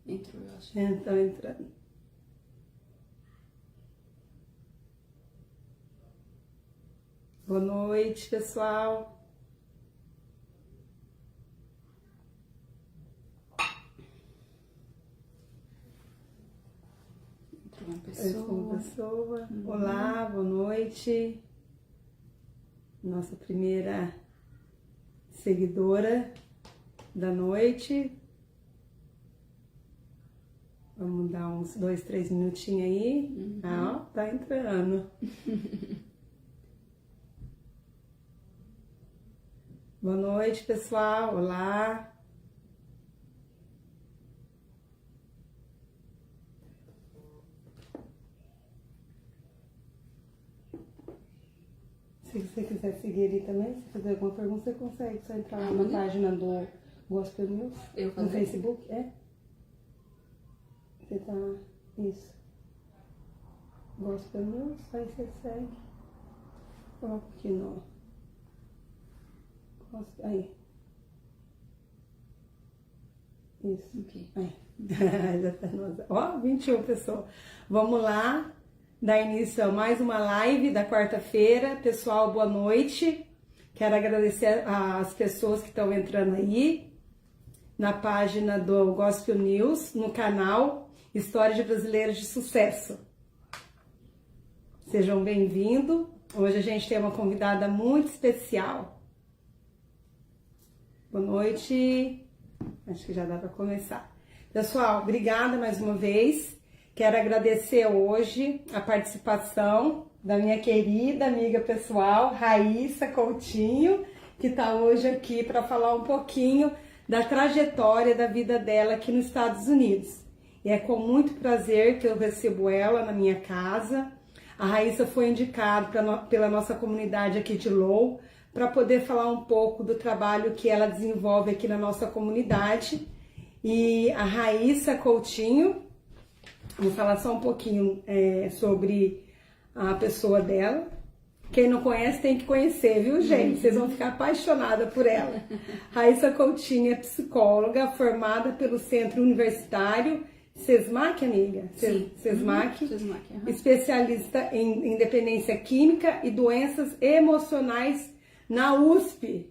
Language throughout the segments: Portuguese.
Entrou, eu acho. Então, entrando. Boa noite, pessoal. Entrou uma Uma pessoa. pessoa. Olá, boa noite. Nossa primeira seguidora da noite. Vamos dar uns 2, 3 minutinhos aí. Ah, ó, tá entrando. Boa noite, pessoal. Olá. Se você quiser seguir ali também, se fizer alguma pergunta, você consegue só entrar lá na página do Gospel News. No Facebook, é? Você tá... Isso. Gospel News, aí você segue. Coloca aqui no... Aí. Isso. Ok. Aí. Já tá nossa. Ó, 21 pessoas. Vamos lá. Dar início a mais uma live da quarta-feira. Pessoal, boa noite. Quero agradecer às pessoas que estão entrando aí na página do Gospel News, no canal História de Brasileiros de Sucesso. Sejam bem-vindos. Hoje a gente tem uma convidada muito especial. Boa noite. Acho que já dá para começar. Pessoal, obrigada mais uma vez. Quero agradecer hoje a participação da minha querida amiga pessoal, Raíssa Coutinho, que está hoje aqui para falar um pouquinho da trajetória da vida dela aqui nos Estados Unidos. E é com muito prazer que eu recebo ela na minha casa. A Raíssa foi indicada pela nossa comunidade aqui de Lowell para poder falar um pouco do trabalho que ela desenvolve aqui na nossa comunidade. E a Raíssa Coutinho, vou falar só um pouquinho sobre a pessoa dela. Quem não conhece tem que conhecer, viu, gente? Vocês vão ficar apaixonadas por ela. Raíssa Coutinho é psicóloga formada pelo Centro Universitário SESMAC, amiga? Sim. SESMAC. SESMAC, Especialista em independência química e doenças emocionais na USP.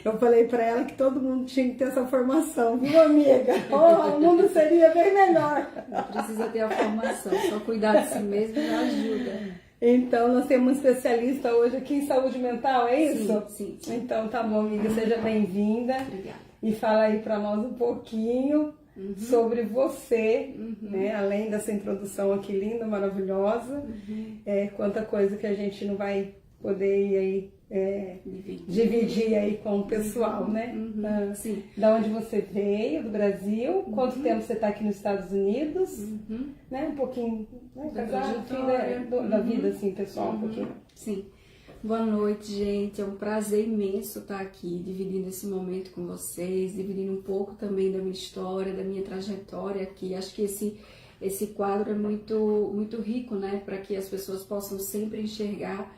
Eu falei para ela que todo mundo tinha que ter essa formação, viu, amiga? Oh, o mundo seria bem melhor. Não precisa ter a formação, só cuidar de si mesmo já ajuda. Então, nós temos um especialista hoje aqui em saúde mental, é isso? Sim. Então, tá bom, amiga, seja bem-vinda. Obrigada. E fala aí para nós um pouquinho sobre você, né? Além dessa introdução aqui linda, maravilhosa. Quanta coisa que a gente não vai poder ir aí dividir aí com o pessoal, né? Sim. Da onde você veio, do Brasil, quanto tempo você está aqui nos Estados Unidos, né? Um pouquinho, né? Casado, da vida, assim, pessoal, um pouquinho. Sim. Boa noite, gente. É um prazer imenso estar aqui, dividindo esse momento com vocês, dividindo um pouco também da minha história, da minha trajetória aqui. Acho que esse quadro é muito rico, né? Para que as pessoas possam sempre enxergar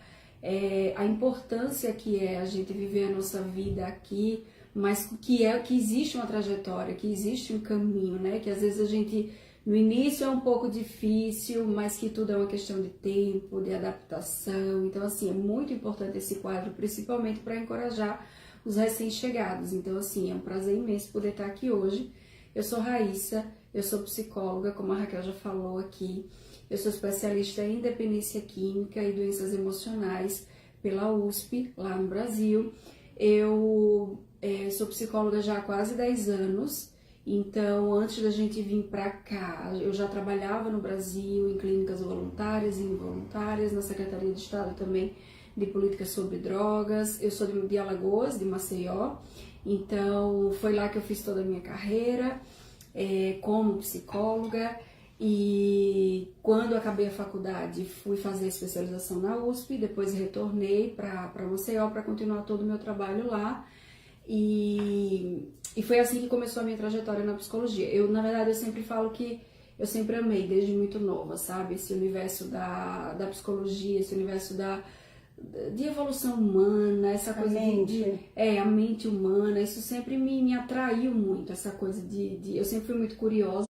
a importância que é a gente viver a nossa vida aqui, mas que existe uma trajetória, que existe um caminho, né? Que às vezes a gente, no início é um pouco difícil, mas que tudo é uma questão de tempo, de adaptação. Então, assim, é muito importante esse quadro, principalmente para encorajar os recém-chegados. Então, assim, é um prazer imenso poder estar aqui hoje. Eu sou Raíssa, eu sou psicóloga, como a Raquel já falou aqui. Eu sou especialista em dependência química e doenças emocionais pela USP, lá no Brasil. Eu sou psicóloga já há quase 10 anos, então antes da gente vir para cá, eu já trabalhava no Brasil em clínicas voluntárias e involuntárias, na Secretaria de Estado também de Políticas sobre Drogas. Eu sou de Alagoas, de Maceió, então foi lá que eu fiz toda a minha carreira como psicóloga. E quando acabei a faculdade, fui fazer a especialização na USP, depois retornei para Maceió para continuar todo o meu trabalho lá. E foi assim que começou a minha trajetória na psicologia. Na verdade, eu sempre falo que eu sempre amei, desde muito nova, sabe? Esse universo da psicologia, esse universo de evolução humana, essa coisa a mente humana, isso sempre me atraiu muito, essa coisa eu sempre fui muito curiosa,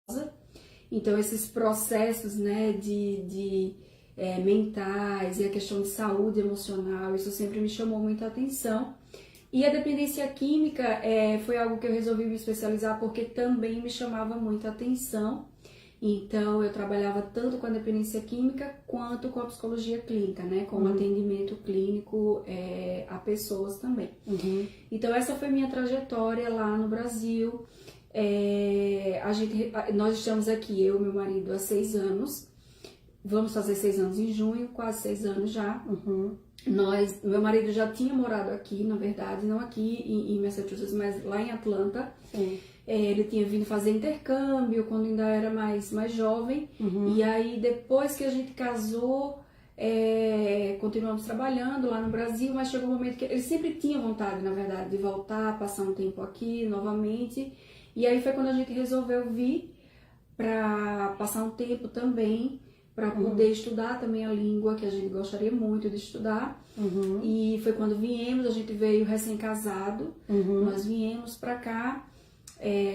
então esses processos, né, mentais e a questão de saúde emocional, isso sempre me chamou muita atenção. E a dependência química foi algo que eu resolvi me especializar porque também me chamava muita atenção. Então, eu trabalhava tanto com a dependência química quanto com a psicologia clínica, né? Com o atendimento clínico a pessoas também. Então, essa foi minha trajetória lá no Brasil. Nós estamos aqui, eu e meu marido, há 6 anos. Vamos fazer 6 anos em junho, quase 6 anos já. Meu marido já tinha morado aqui, na verdade, não aqui em Massachusetts, mas lá em Atlanta. Sim. Ele tinha vindo fazer intercâmbio quando ainda era mais jovem. E aí, depois que a gente casou, continuamos trabalhando lá no Brasil, mas chegou um momento que ele sempre tinha vontade, na verdade, de voltar, passar um tempo aqui novamente. E aí foi quando a gente resolveu vir para passar um tempo também, para poder estudar também a língua que a gente gostaria muito de estudar. E foi quando viemos, a gente veio recém-casado, nós viemos para cá.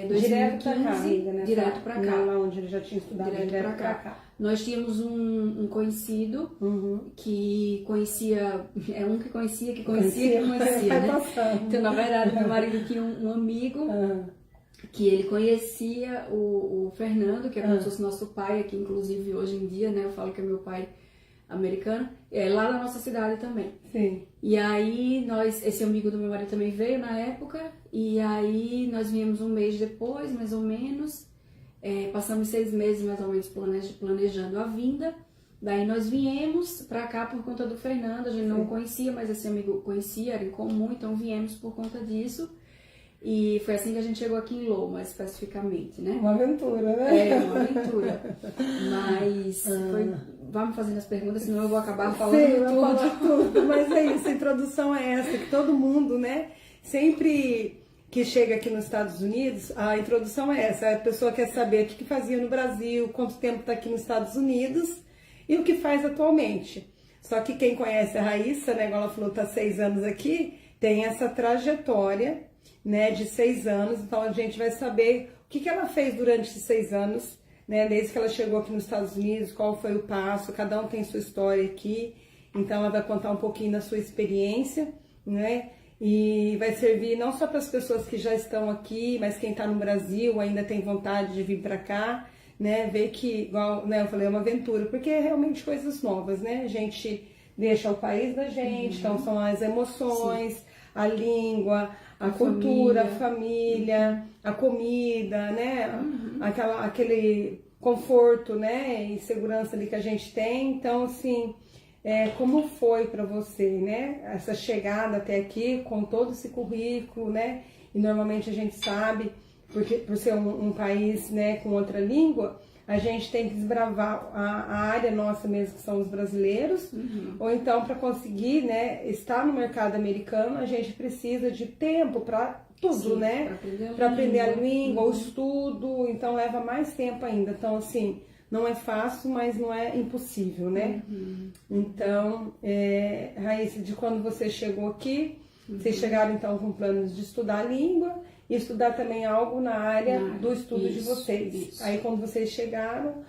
2015, direto pra cá, amiga, né? Direto pra cá. Não lá onde ele já tinha estudado, direto pra cá. Nós tínhamos um conhecido que conhecia, um que conhecia, né? Então, na verdade, meu marido tinha um amigo que ele conhecia o Fernando, que é como se fosse nosso pai aqui, inclusive hoje em dia, né? Eu falo que é meu pai americano, lá na nossa cidade também. Sim. E aí, esse amigo do meu marido também veio na época, e aí nós viemos um mês depois, mais ou menos, passamos 6 meses mais ou menos planejando a vinda, daí nós viemos pra cá por conta do Fernando, a gente não o conhecia, mas esse amigo conhecia, era em comum, então viemos por conta disso. E foi assim que a gente chegou aqui em Lowell, especificamente, né? Uma aventura, né? Uma aventura. Mas vamos fazendo as perguntas, senão eu vou acabar falando tudo. Mas é isso, a introdução é essa, que todo mundo, né? Sempre que chega aqui nos Estados Unidos, a introdução é essa. A pessoa quer saber o que fazia no Brasil, quanto tempo está aqui nos Estados Unidos e o que faz atualmente. Só que quem conhece a Raíssa, né? Igual ela falou, está 6 anos aqui, tem essa trajetória, né, de 6 anos, então a gente vai saber o que ela fez durante esses 6 anos, né, desde que ela chegou aqui nos Estados Unidos, qual foi o passo, cada um tem sua história aqui, então ela vai contar um pouquinho da sua experiência, né, e vai servir não só para as pessoas que já estão aqui, mas quem está no Brasil ainda tem vontade de vir para cá, né, ver que, igual, né, eu falei, é uma aventura, porque é realmente coisas novas, né, a gente deixa o país da gente, então são as emoções, a língua, a cultura, a família, a comida, né? Aquele conforto, né? E segurança ali que a gente tem. Então, assim, como foi para você, né? Essa chegada até aqui com todo esse currículo, né? E normalmente a gente sabe, porque por ser um país, né, com outra língua, a gente tem que desbravar a área nossa mesmo, que são os brasileiros, ou então para conseguir, né, estar no mercado americano, a gente precisa de tempo para tudo, né? Para aprender a língua, o estudo, então leva mais tempo ainda. Então, assim, não é fácil, mas não é impossível, né? Então, Raíssa, de quando você chegou aqui, vocês chegaram então com planos de estudar a língua, e estudar também algo na área do estudo de vocês. Isso. Aí quando vocês chegaram,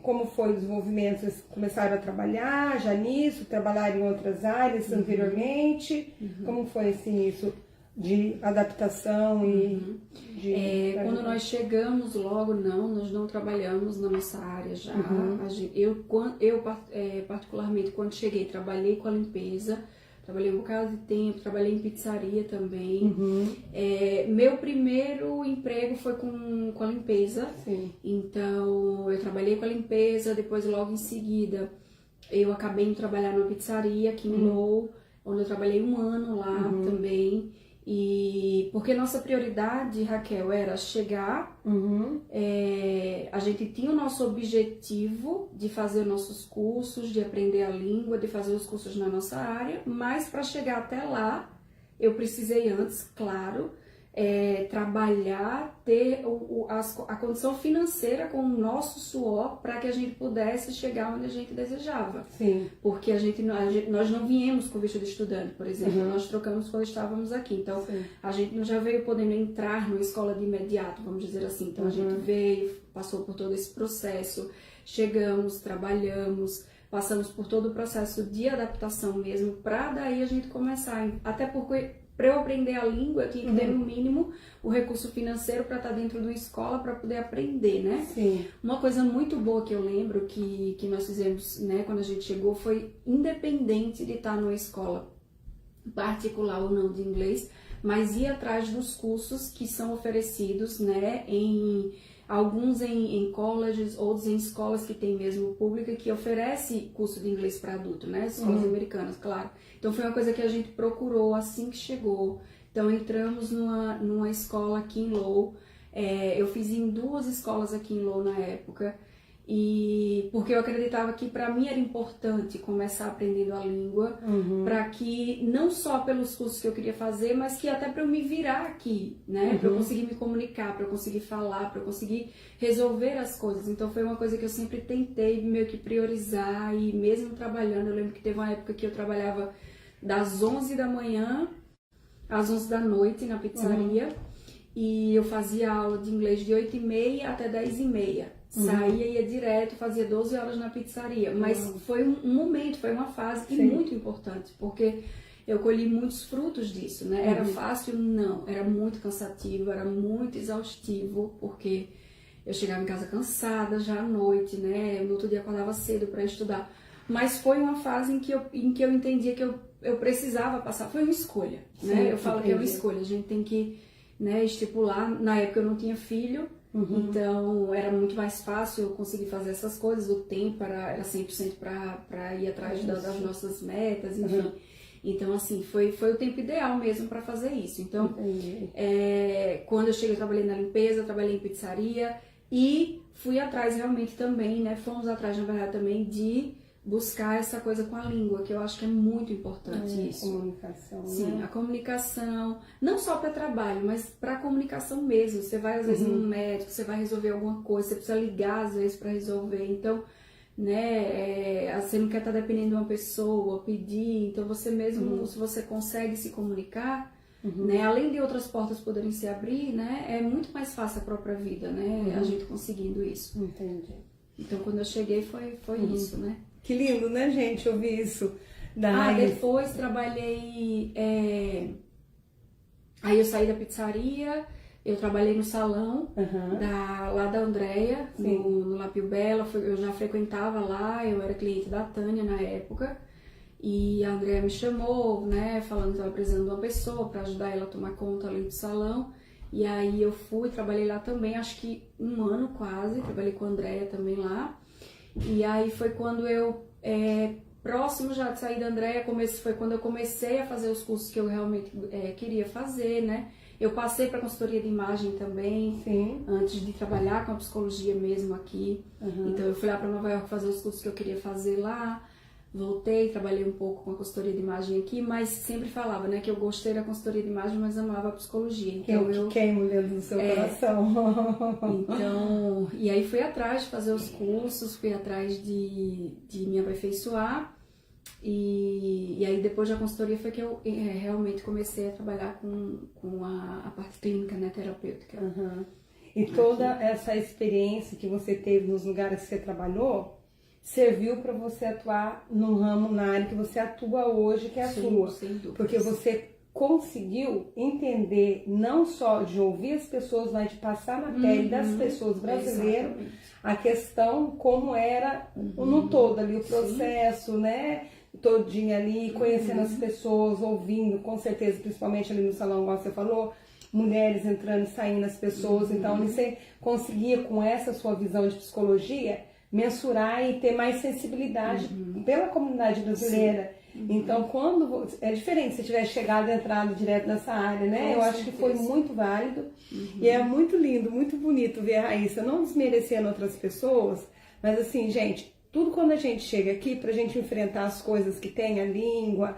como foi o desenvolvimento? Vocês começaram a trabalhar já nisso, trabalhar em outras áreas anteriormente? Como foi esse início de adaptação e quando nós chegamos logo, nós não trabalhamos na nossa área já. Eu particularmente, quando cheguei, trabalhei com a limpeza, trabalhei um bocado de tempo, trabalhei em pizzaria também. Meu primeiro emprego foi com a limpeza. Sim. Então, eu trabalhei com a limpeza, depois logo em seguida eu acabei de trabalhar numa pizzaria aqui em Lowell, onde eu trabalhei 1 ano lá também. E porque nossa prioridade, Raquel, era chegar, a gente tinha o nosso objetivo de fazer nossos cursos, de aprender a língua, de fazer os cursos na nossa área, mas para chegar até lá, eu precisei antes, claro, trabalhar, ter a condição financeira com o nosso suor para que a gente pudesse chegar onde a gente desejava. Sim. Porque nós não viemos com visto de estudante, por exemplo, nós trocamos quando estávamos aqui. Então, Sim. a gente não já veio podendo entrar numa escola de imediato, vamos dizer assim. Então, a gente veio, passou por todo esse processo, chegamos, trabalhamos, passamos por todo o processo de adaptação mesmo, para daí a gente começar. Até porque, para eu aprender a língua, eu tinha que ter, no mínimo, o recurso financeiro para estar dentro de uma escola para poder aprender, né? Sim. Uma coisa muito boa que eu lembro que nós fizemos, né, quando a gente chegou, foi independente de estar numa escola particular ou não de inglês, mas ir atrás dos cursos que são oferecidos, né, alguns em colleges, outros em escolas que tem mesmo pública, que oferece curso de inglês para adulto, né? Escolas americanas, claro. Então foi uma coisa que a gente procurou assim que chegou. Então entramos numa escola aqui em Low. Eu fiz em 2 escolas aqui em Low na época. E porque eu acreditava que para mim era importante começar aprendendo a língua, para que não só pelos cursos que eu queria fazer, mas que até para eu me virar aqui, né, para eu conseguir me comunicar, para eu conseguir falar, para eu conseguir resolver as coisas. Então foi uma coisa que eu sempre tentei meio que priorizar, e mesmo trabalhando, eu lembro que teve uma época que eu trabalhava das 11 da manhã às 11 da noite na pizzaria, e eu fazia aula de inglês de 8h30 até 10h30. Saía, ia direto, fazia 12 horas na pizzaria. Mas foi um momento, foi uma fase muito importante, porque eu colhi muitos frutos disso, né? Era fácil? Não. Era muito cansativo, era muito exaustivo, porque eu chegava em casa cansada já à noite, né? No outro dia acordava cedo para estudar. Mas foi uma fase em que eu entendia que eu precisava passar. Foi uma escolha, né? Eu falo que é uma escolha. A gente tem que, né, estipular. Na época eu não tinha filho, então era muito mais fácil eu conseguir fazer essas coisas. O tempo era 100% para ir atrás das nossas metas, enfim. Então, assim, foi o tempo ideal mesmo para fazer isso. Então, quando eu cheguei, eu trabalhei na limpeza, trabalhei em pizzaria e fui atrás realmente também, né? Fomos atrás, na verdade, também de buscar essa coisa com a língua, que eu acho que é muito importante isso. A comunicação, Sim, né? a comunicação, não só para trabalho, mas para comunicação mesmo. Você vai, às vezes, num médico, você vai resolver alguma coisa, você precisa ligar, às vezes, para resolver. Então, né, você não quer estar dependendo de uma pessoa, pedir. Então, você mesmo, se você consegue se comunicar, né, além de outras portas poderem se abrir, né, é muito mais fácil a própria vida, né, a gente conseguindo isso. Entendi. Então, quando eu cheguei, foi isso, né. Que lindo, né, gente, ouvir isso. Depois trabalhei... Aí eu saí da pizzaria, eu trabalhei no salão lá da Andréia, no Lapio Bella. Eu já frequentava lá, eu era cliente da Tânia na época. E a Andréia me chamou, né, falando que estava precisando de uma pessoa para ajudar ela a tomar conta ali do salão. E aí eu fui, trabalhei lá também, acho que 1 ano quase, trabalhei com a Andréia também lá. E aí foi quando eu, próximo já de sair da Andréia, foi quando eu comecei a fazer os cursos que eu realmente queria fazer, né? Eu passei para consultoria de imagem também, antes de trabalhar com a psicologia mesmo aqui. Então eu fui lá para Nova York fazer os cursos que eu queria fazer lá. Voltei, trabalhei um pouco com a consultoria de imagem aqui, mas sempre falava, né, que eu gostei da consultoria de imagem, mas amava a psicologia. Então eu queimo dentro do seu coração. Então, e aí fui atrás de fazer os cursos, fui atrás de me aperfeiçoar, e aí depois da consultoria foi que eu realmente comecei a trabalhar com a parte clínica, né, terapêutica. E toda essa experiência que você teve nos lugares que você trabalhou, serviu para você atuar no ramo, na área que você atua hoje, que é a sua. Sem dúvida. Porque você conseguiu entender, não só de ouvir as pessoas, mas de passar na pele das pessoas brasileiras, a questão como era no todo ali, o processo, né? Todinho ali, conhecendo as pessoas, ouvindo, com certeza, principalmente ali no salão, igual você falou, mulheres entrando e saindo as pessoas. Então, você conseguia, com essa sua visão de psicologia, mensurar e ter mais sensibilidade pela comunidade brasileira. Então, quando é diferente se tivesse chegado e entrado direto nessa área, né? Eu acho que foi muito válido e é muito lindo, muito bonito ver a Raíssa, não desmerecendo outras pessoas, mas assim, gente, tudo quando a gente chega aqui, pra gente enfrentar as coisas que tem, a língua,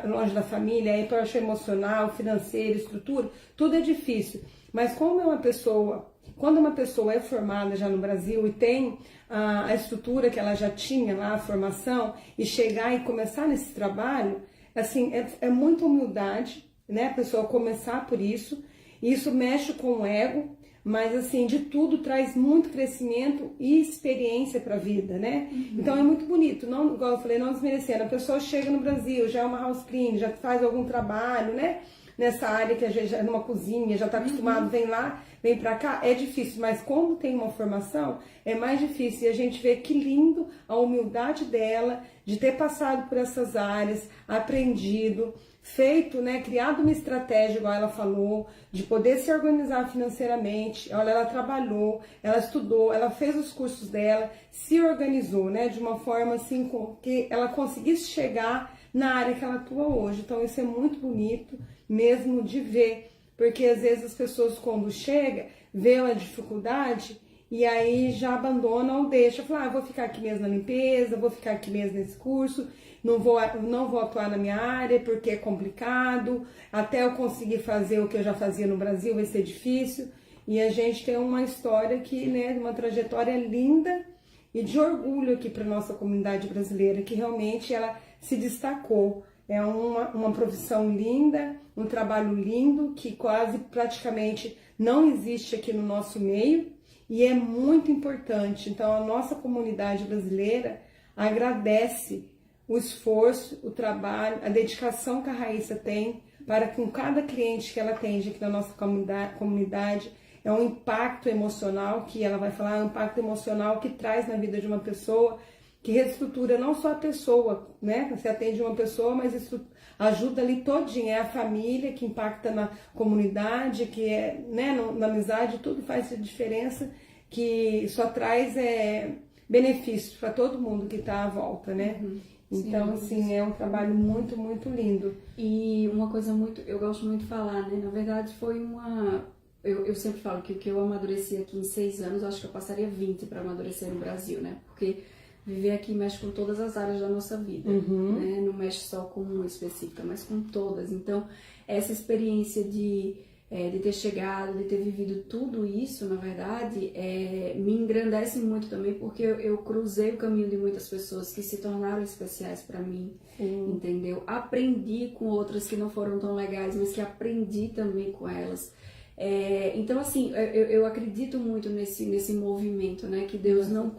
longe da família, aí parte emocional, financeira, estrutura, tudo é difícil. Mas quando uma pessoa é formada já no Brasil e tem a estrutura que ela já tinha lá, a formação, e chegar e começar nesse trabalho, assim, é muita humildade, né? A pessoa começar por isso, e isso mexe com o ego, mas assim, de tudo traz muito crescimento e experiência para a vida, né? Então é muito bonito, não, igual eu falei, não desmerecendo, a pessoa chega no Brasil, já é uma house clean, já faz algum trabalho, né? Nessa área que a gente já é numa cozinha, já está acostumado, vem lá, vem para cá, é difícil, mas como tem uma formação, é mais difícil. E a gente vê que lindo a humildade dela, de ter passado por essas áreas, aprendido, feito, né, criado uma estratégia, igual ela falou, de poder se organizar financeiramente. Olha, ela trabalhou, ela estudou, ela fez os cursos dela, se organizou, né, de uma forma assim que ela conseguisse chegar na área que ela atua hoje. Então isso é muito bonito mesmo de ver, porque às vezes as pessoas quando chegam, vê a dificuldade e aí já abandonam ou deixam, falam, vou ficar aqui mesmo na limpeza, vou ficar aqui mesmo nesse curso, não vou atuar na minha área porque é complicado, até eu conseguir fazer o que eu já fazia no Brasil vai ser difícil. E a gente tem uma história que, né, uma trajetória linda e de orgulho aqui para nossa comunidade brasileira, que realmente ela se destacou. É uma profissão linda, um trabalho lindo, que quase praticamente não existe aqui no nosso meio e é muito importante. Então a nossa comunidade brasileira agradece o esforço, o trabalho, a dedicação que a Raíssa tem para com cada cliente que ela atende aqui na nossa comunidade. É um impacto emocional que ela vai falar, é um impacto emocional que traz na vida de uma pessoa, que reestrutura não só a pessoa, né? Você atende uma pessoa, mas isso ajuda ali todinha, é a família que impacta na comunidade, que é, né, na amizade, tudo faz diferença, que só traz benefícios para todo mundo que está à volta, né? Então, sim, assim, é um trabalho muito, muito lindo. E uma coisa eu gosto muito de falar, né? Na verdade, foi eu sempre falo que o que eu amadureci aqui em 6 anos, eu acho que eu passaria 20 para amadurecer no Brasil, né? Porque viver aqui mexe com todas as áreas da nossa vida, né? Não mexe só com uma específica, mas com todas. Então, essa experiência de ter chegado, de ter vivido tudo isso, na verdade, me engrandece muito também, porque eu cruzei o caminho de muitas pessoas que se tornaram especiais para mim, entendeu? Aprendi com outras que não foram tão legais, mas que aprendi também com elas. Então, assim, eu acredito muito nesse movimento, né? Que Deus não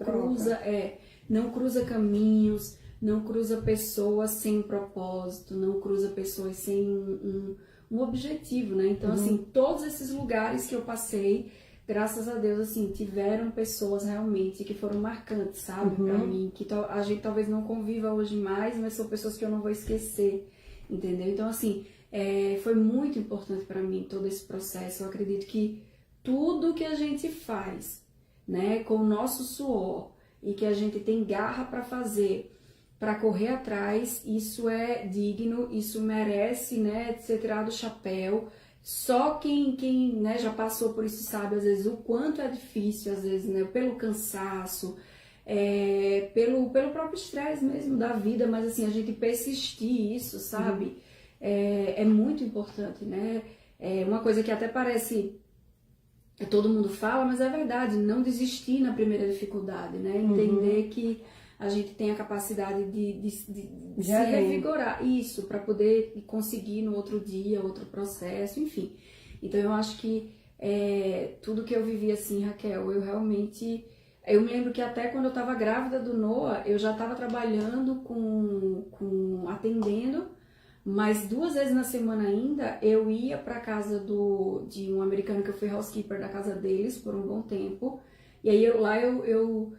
cruza caminhos, não cruza pessoas sem propósito, não cruza pessoas sem um objetivo, né? Então, assim, todos esses lugares que eu passei, graças a Deus, assim, tiveram pessoas realmente que foram marcantes, sabe? Pra mim, que a gente talvez não conviva hoje mais, mas são pessoas que eu não vou esquecer, entendeu? Então, assim, foi muito importante pra mim todo esse processo. Eu acredito que tudo que a gente faz, né, com o nosso suor, e que a gente tem garra para fazer, para correr atrás, isso é digno, isso merece, né, ser tirado o chapéu. Só quem né, já passou por isso sabe, às vezes, o quanto é difícil, às vezes, né, pelo cansaço, pelo próprio estresse mesmo da vida, mas assim, a gente persistir isso, sabe, é muito importante, né? Uma coisa que até parece... todo mundo fala, mas é verdade, não desistir na primeira dificuldade, né? Entender que a gente tem a capacidade de se revigorar, isso, para poder conseguir no outro dia, outro processo, enfim. Então eu acho que tudo que eu vivi assim, Raquel, eu me lembro que até quando eu estava grávida do Noah, eu já estava trabalhando atendendo, mas 2 vezes na semana ainda, eu ia pra casa de um americano que eu fui housekeeper da casa deles por um bom tempo. E aí eu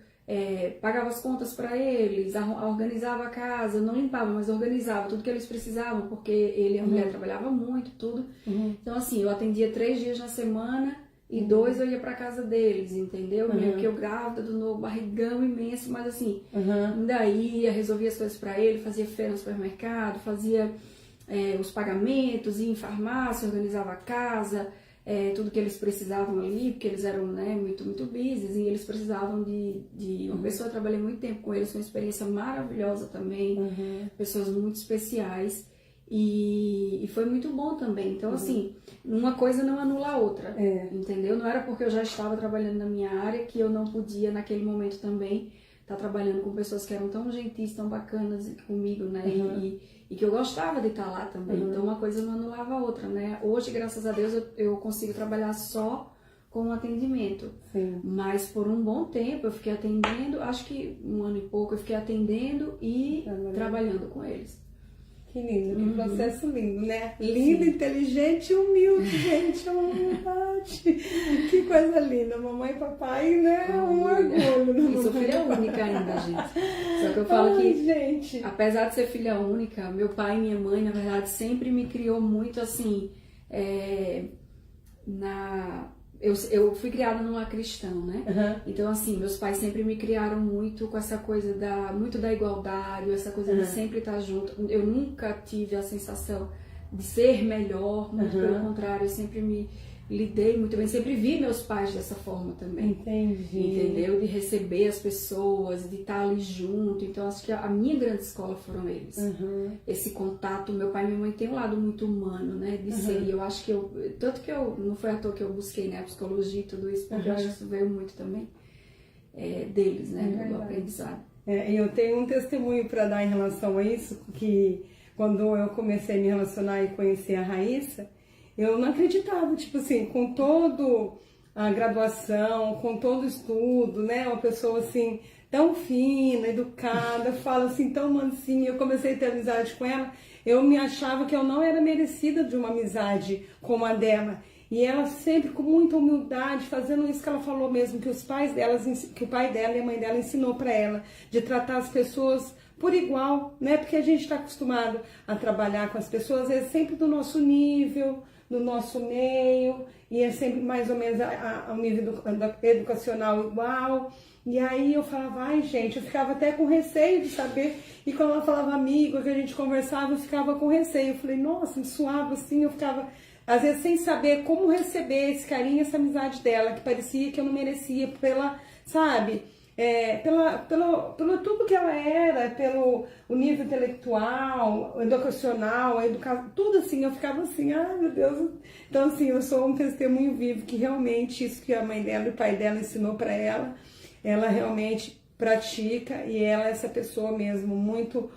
pagava as contas pra eles, organizava a casa, não limpava, mas organizava tudo que eles precisavam, porque ele e a mulher trabalhavam muito, tudo. Então assim, eu atendia 3 dias na semana e 2 eu ia pra casa deles, entendeu? Meio que eu grávida do novo, barrigão imenso, mas assim, ainda ia, resolvia as coisas pra ele, fazia feira no supermercado, fazia... os pagamentos, ia em farmácia, organizava a casa, tudo que eles precisavam ali, porque eles eram, né, muito busy, e eles precisavam de uma pessoa. Eu trabalhei muito tempo com eles, foi uma experiência maravilhosa também, pessoas muito especiais, e foi muito bom também. Então, assim, uma coisa não anula a outra, entendeu? Não era porque eu já estava trabalhando na minha área que eu não podia, naquele momento também, estar trabalhando com pessoas que eram tão gentis, tão bacanas comigo, né? E que eu gostava de estar lá também. Então, uma coisa não anulava a outra, né? Hoje, graças a Deus, eu consigo trabalhar só com o atendimento. Sim. Mas por um bom tempo eu fiquei atendendo, acho que 1 ano e pouco eu fiquei atendendo e trabalhando com eles. Que lindo, que processo lindo, né? Lindo, inteligente e humilde, gente, é uma humildade. Que coisa linda, mamãe e papai, né? Um orgulho. Eu sou filha única ainda, gente. Só que eu falo que, gente, apesar de ser filha única, meu pai e minha mãe, na verdade, sempre me criou muito assim, eu fui criada num lar cristão, né? Então, assim, meus pais sempre me criaram muito com essa coisa muito da igualdade, essa coisa de sempre estar junto. Eu nunca tive a sensação de ser melhor, muito pelo contrário, eu sempre me lidei muito bem, sempre vi meus pais dessa forma também. Entendi. Entendeu? De receber as pessoas, de estar ali junto. Então, acho que a minha grande escola foram eles. Esse contato, meu pai e minha mãe têm um lado muito humano, né? De ser. E eu acho que tanto que não foi à toa que eu busquei, né, a psicologia e tudo isso, porque eu acho que isso veio muito também deles, né? Do aprendizado. Eu tenho um testemunho para dar em relação a isso, que quando eu comecei a me relacionar e conhecer a Raíssa, eu não acreditava, tipo assim, com todo a graduação, com todo o estudo, né? Uma pessoa assim, tão fina, educada, fala assim, tão mansinha. Eu comecei a ter amizade com ela, eu me achava que eu não era merecida de uma amizade como a dela. E ela sempre com muita humildade, fazendo isso que ela falou mesmo, que que o pai dela e a mãe dela ensinou para ela, de tratar as pessoas por igual, né? Porque a gente está acostumado a trabalhar com as pessoas, às vezes sempre do nosso nível, do nosso meio, e é sempre mais ou menos ao nível educacional igual. E aí eu falava, ai gente, eu ficava até com receio de saber. E quando ela falava amigo, que a gente conversava, eu ficava com receio. Eu falei, nossa, me suava assim, eu ficava às vezes sem saber como receber esse carinho, essa amizade dela, que parecia que eu não merecia sabe? Pelo tudo que ela era, pelo o nível intelectual, educacional, tudo assim, eu ficava assim, ai meu Deus. Então assim, eu sou um testemunho vivo que realmente isso que a mãe dela e o pai dela ensinou para ela realmente pratica, e ela é essa pessoa mesmo, muito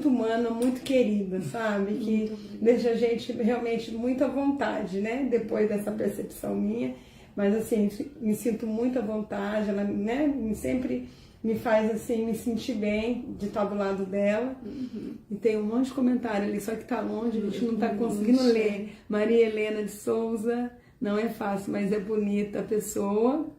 humana, muito querida, sabe? Que deixa a gente realmente muito à vontade, né? Depois dessa percepção minha. Mas assim, me sinto muito à vontade, ela, né, sempre me faz assim, me sentir bem de estar do lado dela. E tem um monte de comentário ali, só que tá longe, a gente não tá conseguindo ler. Maria Helena de Souza, não é fácil, mas é bonita a pessoa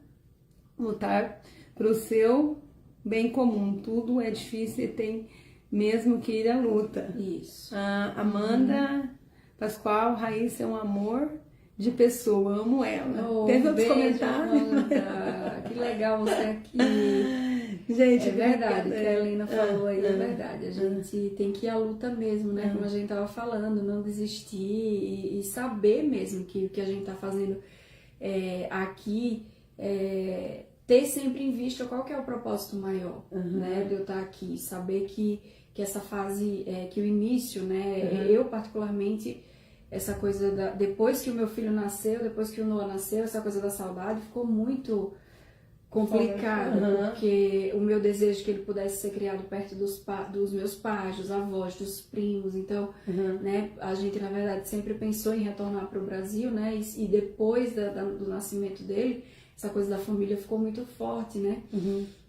lutar pro seu bem comum. Tudo é difícil e tem mesmo que ir à luta. Isso. A Amanda Pascoal, Raíssa é um amor de pessoa, amo ela. Teve outros comentários? Amanda. Que legal você aqui. Gente, é verdade, o que a Helena falou aí é verdade. A gente tem que ir à luta mesmo, né? Como a gente tava falando, não desistir e saber mesmo que o que a gente tá fazendo aqui, ter sempre em vista qual que é o propósito maior, né? De eu estar aqui, saber que essa fase, que o início, né? Eu particularmente, essa coisa depois que o meu filho nasceu, depois que o Noah nasceu, essa coisa da saudade ficou muito complicada, porque o meu desejo é que ele pudesse ser criado perto dos meus pais, dos avós, dos primos. Então, né, a gente na verdade sempre pensou em retornar para o Brasil, né? E depois do nascimento dele, essa coisa da família ficou muito forte, né?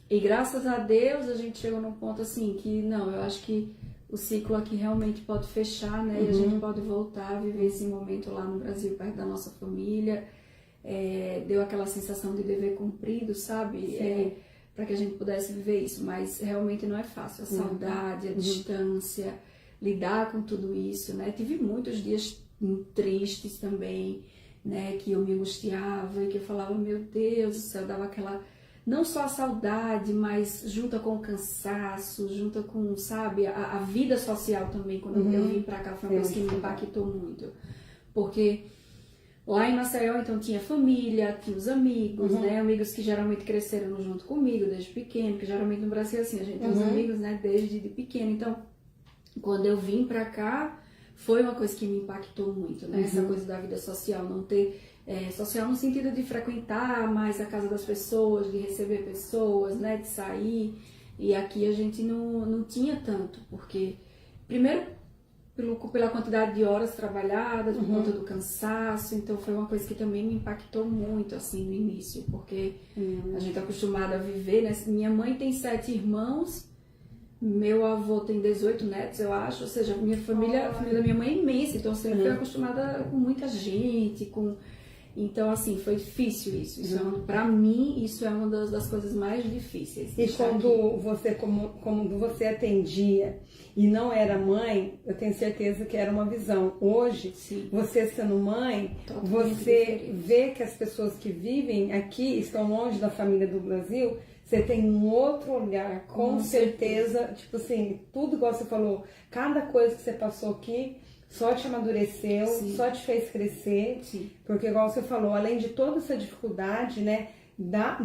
E graças a Deus a gente chegou num ponto assim que não, eu acho que o ciclo aqui realmente pode fechar, né? E a gente pode voltar a viver esse momento lá no Brasil, perto da nossa família. Deu aquela sensação de dever cumprido, sabe? Para que a gente pudesse viver isso, mas realmente não é fácil. A saudade, a distância, lidar com tudo isso, né? Tive muitos dias tristes também, né? Que eu me angustiava e que eu falava, meu Deus do céu, dava aquela... Não só a saudade, mas junta com o cansaço, junta com, sabe, a vida social também. Quando eu vim pra cá, foi uma coisa que me impactou muito. Porque Lá em Maceió, então, tinha família, tinha os amigos, né? Amigos que geralmente cresceram junto comigo desde pequeno, que geralmente no Brasil é assim, a gente tem os amigos, né, desde de pequeno. Então, quando eu vim pra cá, foi uma coisa que me impactou muito, né? Essa coisa da vida social, não ter... social no sentido de frequentar mais a casa das pessoas, de receber pessoas, né? De sair. E aqui a gente não tinha tanto, porque... Primeiro, pela quantidade de horas trabalhadas, por conta do cansaço, então foi uma coisa que também me impactou muito, assim, no início, porque a gente é acostumado a viver, né? Minha mãe tem 7 irmãos, meu avô tem 18 netos, eu acho, ou seja, a família da minha mãe é imensa, então eu sempre fui acostumada com muita gente, Então, assim, foi difícil isso. Pra mim, isso é uma das coisas mais difíceis. E quando você, como você atendia e não era mãe, eu tenho certeza que era uma visão. Hoje, sim, você sendo mãe, totalmente você diferente. Vê que as pessoas que vivem aqui, estão longe da família do Brasil, você tem um outro olhar, com certeza. Tipo assim, tudo igual você falou, cada coisa que você passou aqui só te amadureceu, sim, só te fez crescer, sim, porque igual você falou, além de toda essa dificuldade, né,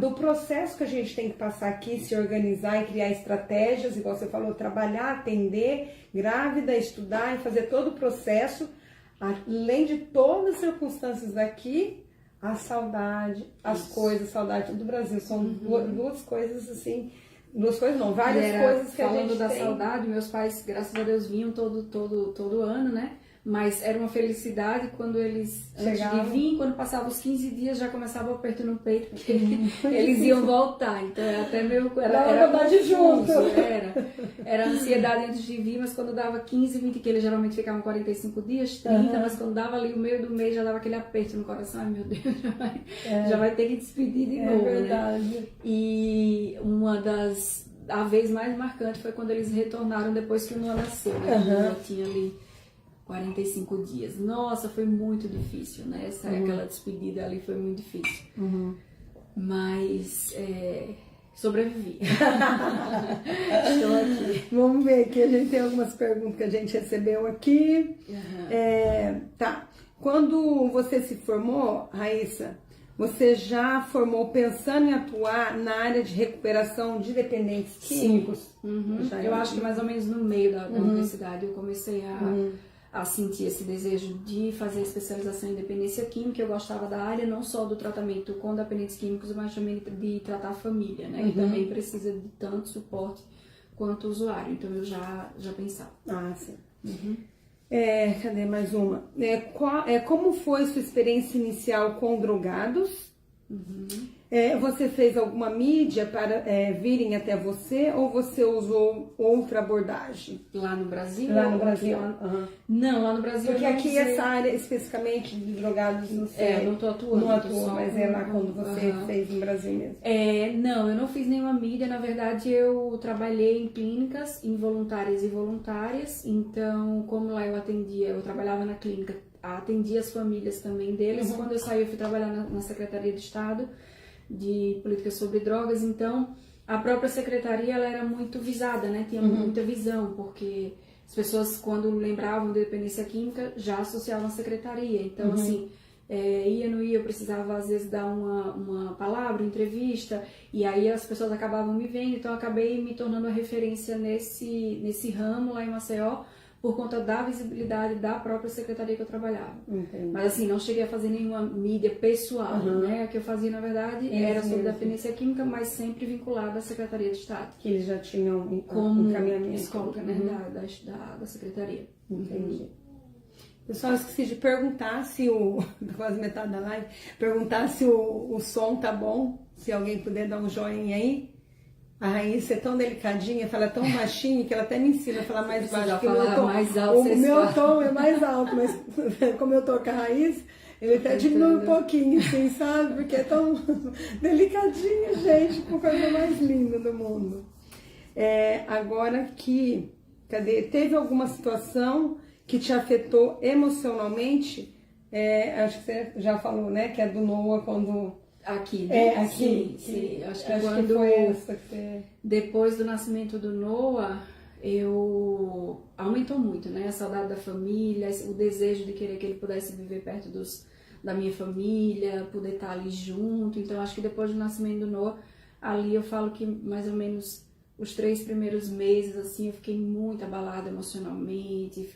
do processo que a gente tem que passar aqui, se organizar e criar estratégias, igual você falou, trabalhar, atender, grávida, estudar e fazer todo o processo, além de todas as circunstâncias daqui, a saudade, as coisas, saudade do Brasil, são duas coisas assim... Duas coisas não, várias coisas que a gente tem. Falando da saudade, meus pais, graças a Deus, vinham todo ano, né? Mas era uma felicidade quando eles, chegavam, antes de vir, quando passavam os 15 dias, já começava o aperto no peito, porque eles iam voltar. Então era até meio... Era junto. Era ansiedade antes de vir, mas quando dava 15, 20, que eles geralmente ficavam 45 dias, 30, mas quando dava ali o meio do mês, já dava aquele aperto no coração. Ai, meu Deus, já vai ter que despedir de novo, verdade. Né? E a vez mais marcante foi quando eles retornaram depois que o Noah nasceu, né? O Noah tinha ali 45 dias. Nossa, foi muito difícil, né? Aquela despedida ali foi muito difícil. Mas sobrevivi. Estou aqui. Vamos ver aqui, a gente tem algumas perguntas que a gente recebeu aqui. Tá. Quando você se formou, Raíssa, você já formou pensando em atuar na área de recuperação de dependentes químicos? Eu acho que mais ou menos no meio da universidade eu comecei a sentir esse desejo de fazer especialização em dependência química. Eu gostava da área não só do tratamento com dependentes químicos, mas também de tratar a família, né? Que também precisa de tanto suporte quanto o usuário. Então eu já pensava. Ah, sim. Cadê mais uma? Como foi sua experiência inicial com drogados? Você fez alguma mídia para virem até você ou você usou outra abordagem? Lá no Brasil? Lá no Brasil. Não, lá no Brasil. Porque aqui essa área especificamente de drogados não sei. Eu não tô atuando. Não atua, mas é lá quando você fez no Brasil mesmo. Não, eu não fiz nenhuma mídia. Na verdade, eu trabalhei em clínicas involuntárias e voluntárias. Então, como lá eu trabalhava na clínica, atendia as famílias também deles. Quando eu saí, eu fui trabalhar na Secretaria de Estado de Políticas sobre Drogas. Então, a própria secretaria ela era muito visada, né? Tinha muita visão, porque as pessoas, quando lembravam de dependência química, já associavam a secretaria. Então, assim, ia, não ia, eu precisava, às vezes, dar uma palavra, uma entrevista, e aí as pessoas acabavam me vendo. Então, eu acabei me tornando a referência nesse ramo lá em Maceió, por conta da visibilidade da própria secretaria que eu trabalhava. Mas assim, não cheguei a fazer nenhuma mídia pessoal, né? A que eu fazia, na verdade, era sobre dependência química, mas sempre vinculada à Secretaria de Estado. Que eles já tinham como encaminhamento. Psicóloga, né? Da secretaria. Entendi. Pessoal, eu esqueci de perguntar se quase metade da live, perguntar se o som tá bom, se alguém puder dar um joinha aí. A Raíssa é tão delicadinha, fala tão baixinho que ela até me ensina a falar mais baixo. Porque o meu tom é mais alto, mas como eu tô com a Raíssa, ele até diminui um pouquinho, assim, sabe? Porque é tão delicadinha, gente, a coisa mais linda do mundo. Agora que, teve alguma situação que te afetou emocionalmente? Acho que você já falou, né, que é do Noah quando... Aqui, né? Aqui. Sim. Acho que quando foi essa que... Depois do nascimento do Noah, aumentou muito, né? A saudade da família, o desejo de querer que ele pudesse viver perto dos da minha família, poder estar ali junto. Então acho que depois do nascimento do Noah, ali eu falo que mais ou menos os 3 primeiros meses, assim, eu fiquei muito abalada emocionalmente,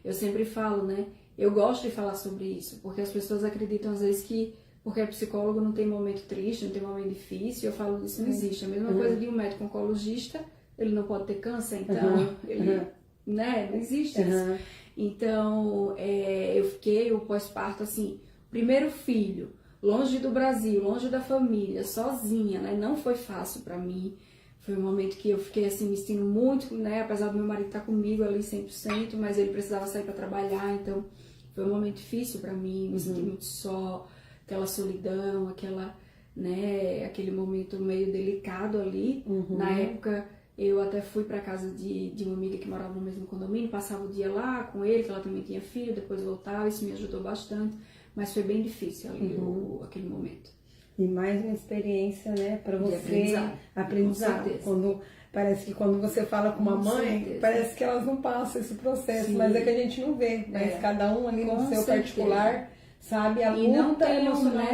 eu sempre falo, né, eu gosto de falar sobre isso, porque as pessoas acreditam às vezes que porque é psicólogo não tem momento triste, não tem momento difícil, eu falo isso não existe. A mesma coisa de um médico oncologista, ele não pode ter câncer, então, né, não existe isso. Então, eu fiquei o pós-parto, assim, primeiro filho, longe do Brasil, longe da família, sozinha, né, não foi fácil pra mim. Foi um momento que eu fiquei, assim, me sentindo muito, né, apesar do meu marido estar comigo ali 100%, mas ele precisava sair pra trabalhar, então foi um momento difícil pra mim, me senti muito só, aquela solidão, aquele momento meio delicado ali. Na época, eu até fui para casa de uma amiga que morava no mesmo condomínio, passava o dia lá com ele, que ela também tinha filho, depois voltava, isso me ajudou bastante, mas foi bem difícil ali aquele momento. E mais uma experiência, né, para você, aprendizado. Parece que quando você fala com uma mãe, parece que elas não passam esse processo, mas é que a gente não vê, mas cada um ali no seu particular, sabe, a luta não tenham, emocional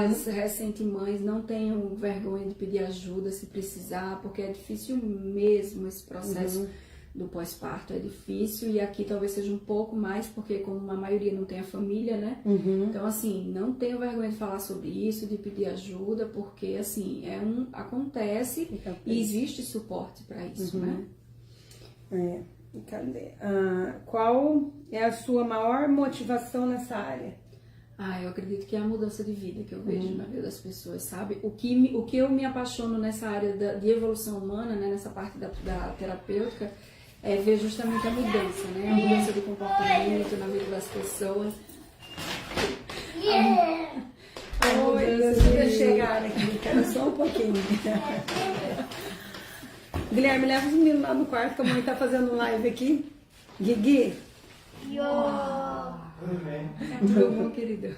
as recentes mães não tenham vergonha de pedir ajuda se precisar, porque é difícil mesmo esse processo do pós-parto, é difícil, e aqui talvez seja um pouco mais, porque como a maioria não tem a família, né, então assim, não tenham vergonha de falar sobre isso, de pedir ajuda, porque assim, acontece e existe suporte para isso, né. Cadê? Qual é a sua maior motivação nessa área? Eu acredito que é a mudança de vida que eu vejo na vida das pessoas, sabe? O que eu me apaixono nessa área de evolução humana, né, nessa parte da terapêutica, é ver justamente a mudança, né? A mudança de comportamento na vida das pessoas. Deixa eu chegar aqui, quero só um pouquinho. Guilherme, leva os meninos lá no quarto que a mãe tá fazendo live aqui. Guigui. Tudo bom, querido?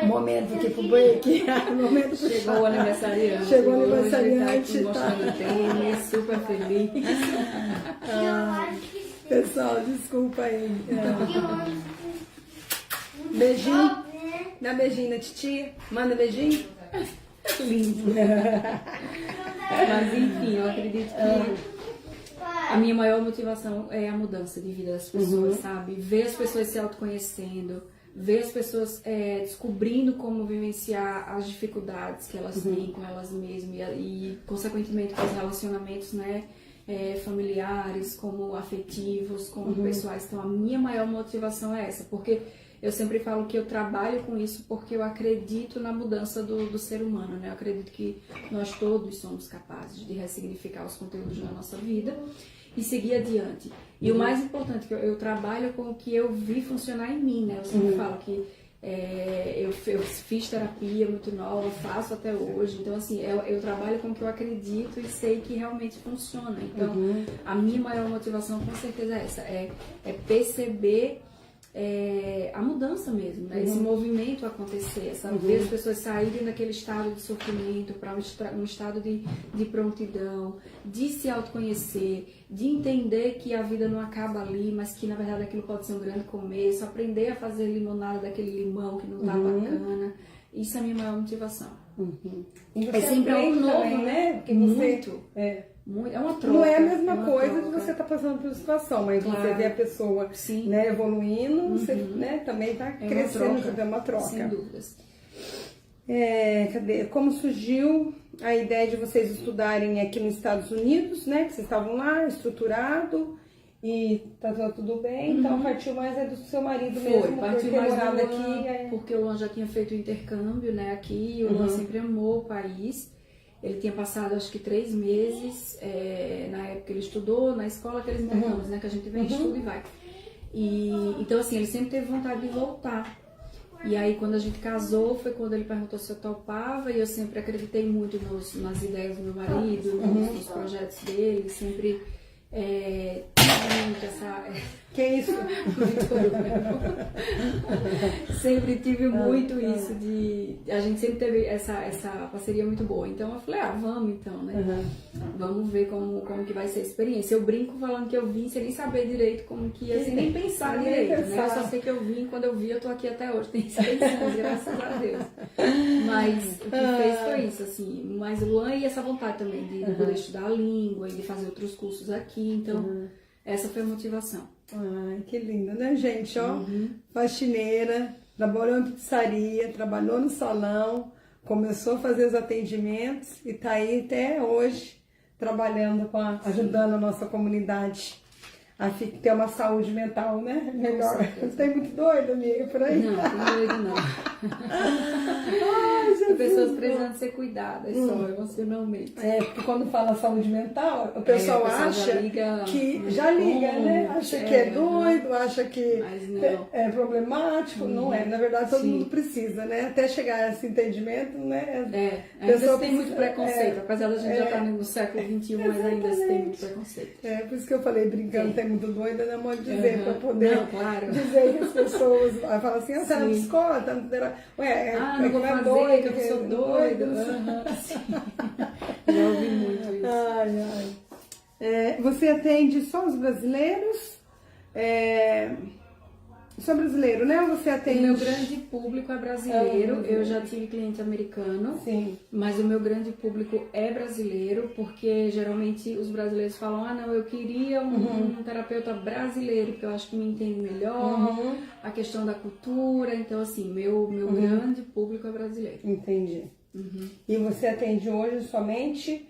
Momento aqui pro break. Momento Chegou o aniversariante. Chegou o aniversariante. Hoje, tá aqui mostrando tênis, super feliz. Pessoal, desculpa aí. Beijinho. Dá beijinho na titia. Manda beijinho. Lindo. Mas enfim, eu acredito que a minha maior motivação é a mudança de vida das pessoas, sabe? Ver as pessoas se autoconhecendo, ver as pessoas descobrindo como vivenciar as dificuldades que elas têm com elas mesmas e consequentemente, com os relacionamentos, né? Familiares, como afetivos, como pessoais. Então, a minha maior motivação é essa, porque eu sempre falo que eu trabalho com isso porque eu acredito na mudança do ser humano, né? Eu acredito que nós todos somos capazes de ressignificar os conteúdos da nossa vida e seguir adiante. E o mais importante, que eu trabalho com o que eu vi funcionar em mim, né? Eu sempre falo que eu fiz terapia muito nova, faço até hoje. Então, assim, eu trabalho com o que eu acredito e sei que realmente funciona. Então, a minha maior motivação, com certeza, é essa. É perceber a mudança mesmo, né? Esse movimento acontecer, ver as pessoas saírem daquele estado de sofrimento para um estado de prontidão, de se autoconhecer, de entender que a vida não acaba ali, mas que na verdade aquilo pode ser um grande começo, aprender a fazer limonada daquele limão que não tá bacana. Isso é a minha maior motivação. E você sempre algo novo, também, né? Porque muito. É uma troca. Não é a mesma coisa de você estar passando por situação, mas você vê a pessoa né, evoluindo, você também está crescendo, é uma troca. Sem dúvidas. Cadê? Como surgiu a ideia de vocês estudarem aqui nos Estados Unidos, né? Que vocês estavam lá, estruturado, e tá tudo bem, então partiu mais do seu marido mesmo, partiu mais morado do aqui. Porque o Luan já tinha feito o intercâmbio, né, aqui, e o Luan sempre amou o país. Ele tinha passado, acho que 3 meses, na época ele estudou na escola, aqueles intercâmbios, né, que a gente vem, estuda e vai. Então, assim, ele sempre teve vontade de voltar. E aí, quando a gente casou, foi quando ele perguntou se eu topava, e eu sempre acreditei muito nas ideias do meu marido, nos projetos dele, sempre tive muito essa... Que isso? Sempre tive muito isso de a gente sempre teve essa parceria muito boa. Então eu falei, vamos então, né? Vamos ver como que vai ser a experiência. Eu brinco falando que eu vim sem nem saber direito como que ia, sem nem pensar direito, né? Eu só sei que eu vim, quando eu vi, eu tô aqui até hoje. Tem 6 anos, graças a Deus. Mas o que fez foi isso, assim. Mas o Luan e essa vontade também de poder estudar a língua e de fazer outros cursos aqui. Então, essa foi a motivação. Ai, que lindo, né, gente? Ó, faxineira, trabalhou em pizzaria, trabalhou no salão, começou a fazer os atendimentos e tá aí até hoje trabalhando ajudando a nossa comunidade a ter uma saúde mental, né? Melhor. Você tem muito doido, amiga, por aí? Não, tem doido não. Ai, Jesus, pessoas precisando ser cuidadas só emocionalmente. Porque quando fala saúde mental, o pessoal acha já liga, né? Acha que é doido, acha que é problemático. Não é, na verdade todo mundo precisa, né? Até chegar a esse entendimento, né? A pessoa tem muito preconceito, apesar da gente já estar no século XXI, mas ainda tem muito preconceito. Por isso que eu falei, brincando, tem muito doida, né? Pode dizer, para poder claro. dizer que as pessoas falam assim, você tá na escola, tá no... não vou fazer, doido, que eu sou doida. Já ouvi muito isso. Você atende só os brasileiros? Sou brasileiro, né? Ou você atende... O meu grande público é brasileiro. Eu já tive cliente americano. Sim. Mas o meu grande público é brasileiro, porque geralmente os brasileiros falam, não, eu queria um terapeuta brasileiro, porque eu acho que me entende melhor, a questão da cultura. Então, assim, meu grande público é brasileiro. Entendi. E você atende hoje somente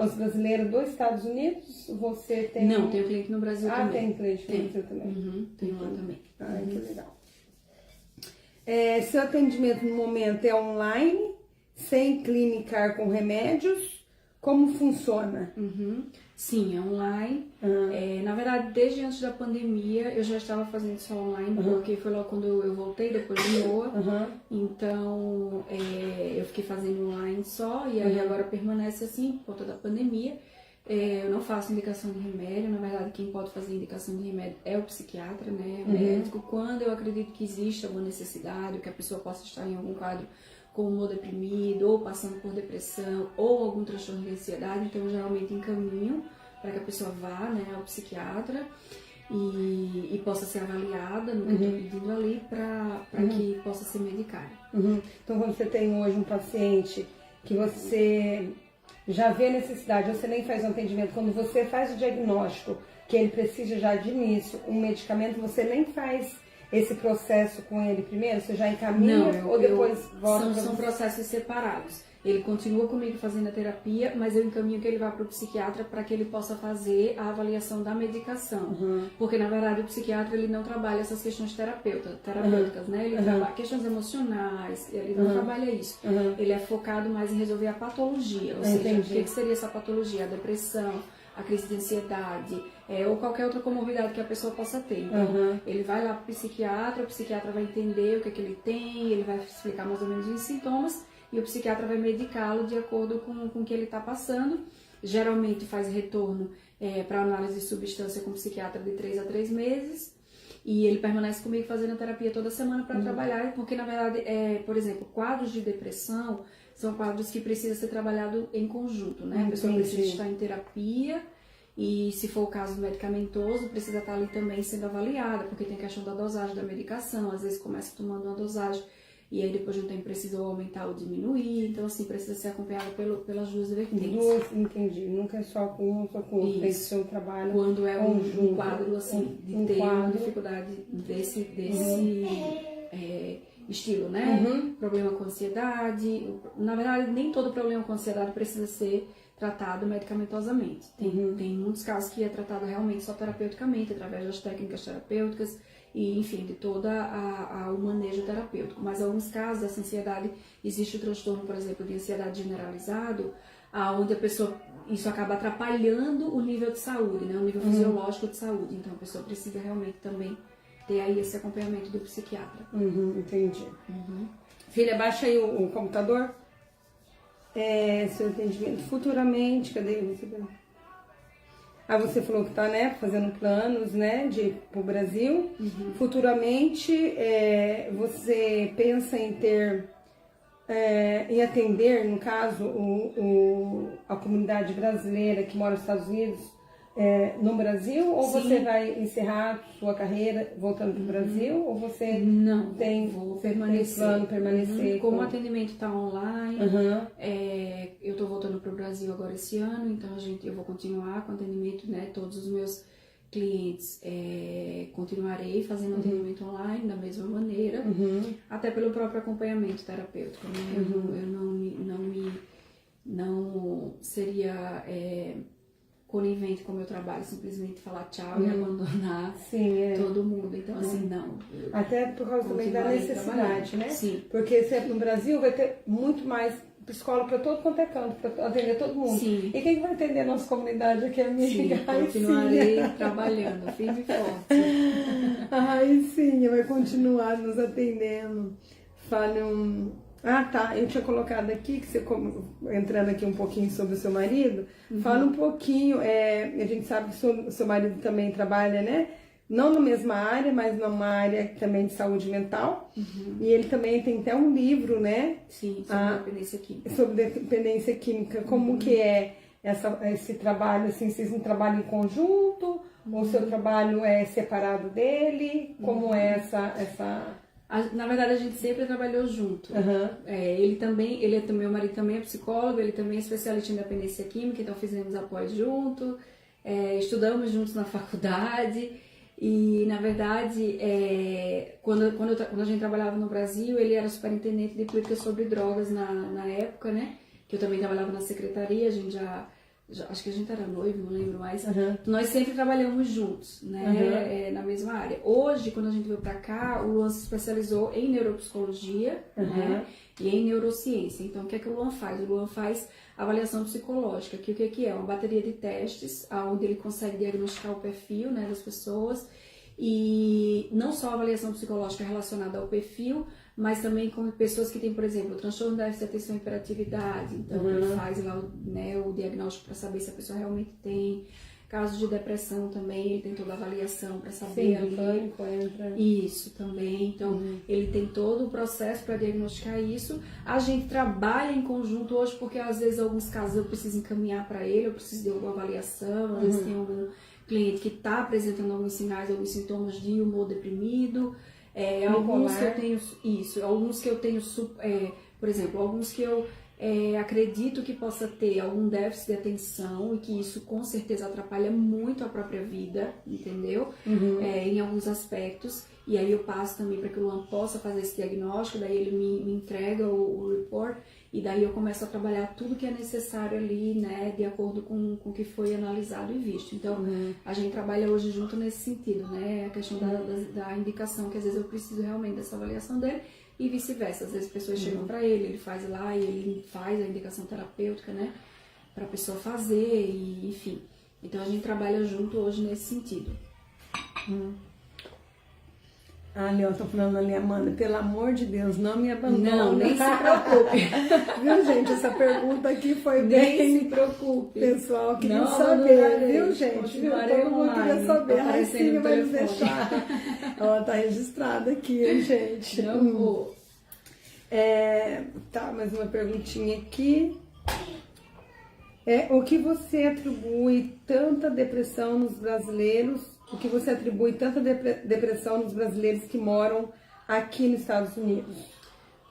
os brasileiros dos Estados Unidos? Você tem... Não, tenho cliente no Brasil também. Tem cliente no Brasil também. Tenho lá também. Que legal. Seu atendimento no momento é online, sem clinicar com remédios? Como funciona? Sim, é online. Na verdade, desde antes da pandemia, eu já estava fazendo só online, porque foi logo quando eu voltei, depois de NOA. Então, eu fiquei fazendo online só, e aí agora permanece assim, por conta da pandemia. Eu não faço indicação de remédio, na verdade, quem pode fazer indicação de remédio é o psiquiatra, né, o médico. Quando eu acredito que existe alguma necessidade, que a pessoa possa estar em algum quadro como humor deprimido, ou passando por depressão, ou algum transtorno de ansiedade, então eu geralmente encaminho para que a pessoa vá, né, ao psiquiatra e possa ser avaliada no que eu estou pedindo ali para que possa ser medicada. Então, quando você tem hoje um paciente que você já vê a necessidade, você nem faz um atendimento, quando você faz o diagnóstico que ele precisa já de início um medicamento, você nem faz esse processo com ele primeiro? Você já encaminha ou depois volta? São processos separados. Ele continua comigo fazendo a terapia, mas eu encaminho que ele vá para o psiquiatra para que ele possa fazer a avaliação da medicação. Porque, na verdade, o psiquiatra ele não trabalha essas questões terapêuticas, né? Ele trabalha questões emocionais, ele não trabalha isso. Ele é focado mais em resolver a patologia, ou seja, o que seria essa patologia? A depressão, a crise de ansiedade, ou qualquer outra comorbidade que a pessoa possa ter. Então, ele vai lá para o psiquiatra vai entender o que ele tem, ele vai explicar mais ou menos os sintomas, e o psiquiatra vai medicá-lo de acordo com o que ele está passando. Geralmente faz retorno para análise de substância com o psiquiatra de 3 a 3 meses, e ele permanece comigo fazendo a terapia toda semana para trabalhar, porque na verdade, por exemplo, quadros de depressão são quadros que precisam ser trabalhados em conjunto, né? A pessoa precisa estar em terapia e, se for o caso medicamentoso, precisa estar ali também sendo avaliada, porque tem a questão da dosagem da medicação, às vezes começa tomando uma dosagem e aí depois de um tempo precisa aumentar ou diminuir, então assim, precisa ser acompanhada pelas duas vertentes. Entendi, nunca é só com um, só com outro, tem que ser um trabalho quando é um quadro assim, de ter uma dificuldade desse estilo, né? Problema com ansiedade. Na verdade, nem todo problema com ansiedade precisa ser tratado medicamentosamente. Tem muitos casos que é tratado realmente só terapeuticamente, através das técnicas terapêuticas e, enfim, de todo o manejo terapêutico. Mas em alguns casos, essa ansiedade, existe o transtorno, por exemplo, de ansiedade generalizado, onde a pessoa, isso acaba atrapalhando o nível de saúde, né? O nível fisiológico de saúde. Então, a pessoa precisa realmente também ter aí esse acompanhamento do psiquiatra. Entendi. Filha, baixa aí o computador. Seu atendimento futuramente, cadê você? Você falou que tá, né, fazendo planos, né, de ir pro Brasil. Futuramente, você pensa em ter em atender, no caso, a comunidade brasileira que mora nos Estados Unidos no Brasil? Ou Sim. você vai encerrar sua carreira voltando para o Brasil? Ou você Não, tem vou plano permanecer? Como o atendimento está online, Uhum. eu estou voltando para o Brasil agora esse ano, então eu vou continuar com o atendimento, né? Todos os meus clientes continuarei fazendo atendimento online da mesma maneira, até pelo próprio acompanhamento terapêutico, né? Eu não seria conivente com o meu trabalho, simplesmente falar tchau e abandonar todo mundo. Então, assim, não. Até por causa também da necessidade, né? Sim. Porque no Brasil vai ter muito mais psicólogo para todo quanto é canto, para atender todo mundo. Sim. E quem vai atender a nossa comunidade aqui, amiga? Sim, continuarei trabalhando, firme e forte. Ai, sim, vai continuar nos atendendo. Fale Ah, tá, eu tinha colocado aqui, que você, entrando aqui um pouquinho sobre o seu marido, fala um pouquinho, a gente sabe que o seu marido também trabalha, né? Não na mesma área, mas numa área também de saúde mental. E ele também tem até um livro, né? Sim, sobre dependência química. Sobre dependência química. Como que é esse trabalho, assim, vocês não trabalham em conjunto? Ou o seu trabalho é separado dele? Como é essa... Na verdade, a gente sempre trabalhou junto. Meu marido também é psicólogo, ele também é especialista em dependência química, então fizemos apoio junto, estudamos juntos na faculdade. E, na verdade, quando a gente trabalhava no Brasil, ele era superintendente de políticas sobre drogas na época, né? Que eu também trabalhava na secretaria, a gente acho que a gente era noivo, não lembro mais. Nós sempre trabalhamos juntos, né? Na mesma área. Hoje, quando a gente veio pra cá, o Luan se especializou em neuropsicologia, né? E em neurociência. Então, o que é que o Luan faz? O Luan faz avaliação psicológica, que o que é? Uma bateria de testes, onde ele consegue diagnosticar o perfil, né, das pessoas, e não só a avaliação psicológica relacionada ao perfil, mas também com pessoas que têm, por exemplo, transtorno de déficit de atenção e hiperatividade. Então, ele faz lá o diagnóstico para saber se a pessoa realmente tem. Casos de depressão também, ele tem toda a avaliação para saber ali. Pânico entra. Isso também. Então, ele tem todo o processo para diagnosticar isso. A gente trabalha em conjunto hoje, porque às vezes, alguns casos eu preciso encaminhar para ele, eu preciso de alguma avaliação, às vezes tem algum cliente que está apresentando alguns sinais, alguns sintomas de humor deprimido. Alguns que eu tenho isso, alguns que eu tenho, por exemplo, alguns que eu acredito que possa ter algum déficit de atenção e que isso com certeza atrapalha muito a própria vida, entendeu? Em alguns aspectos. E aí eu passo também para que o Luan possa fazer esse diagnóstico, daí ele me entrega o report e daí eu começo a trabalhar tudo que é necessário ali, né, de acordo com o que foi analisado e visto. Então, a gente trabalha hoje junto nesse sentido, né? A questão da indicação, que às vezes eu preciso realmente dessa avaliação dele, e vice-versa. Às vezes pessoas chegam para ele faz lá e ele faz a indicação terapêutica, né, para a pessoa fazer, e enfim. Então a gente trabalha junto hoje nesse sentido. Ali, ó, tô falando ali, Amanda, pelo amor de Deus, não me abandone. Não, nem se preocupe. Viu, gente? Essa pergunta aqui foi nem se preocupe. Pessoal queria não saber, viu, gente? Viu? Todo mundo online, queria saber. A Raicinha vai nos telefone. deixar. Ó, tá registrado aqui, hein, gente? Não vou. Tá, mais uma perguntinha aqui. O que você atribui tanta depressão nos brasileiros? O que você atribui tanta depressão nos brasileiros que moram aqui nos Estados Unidos?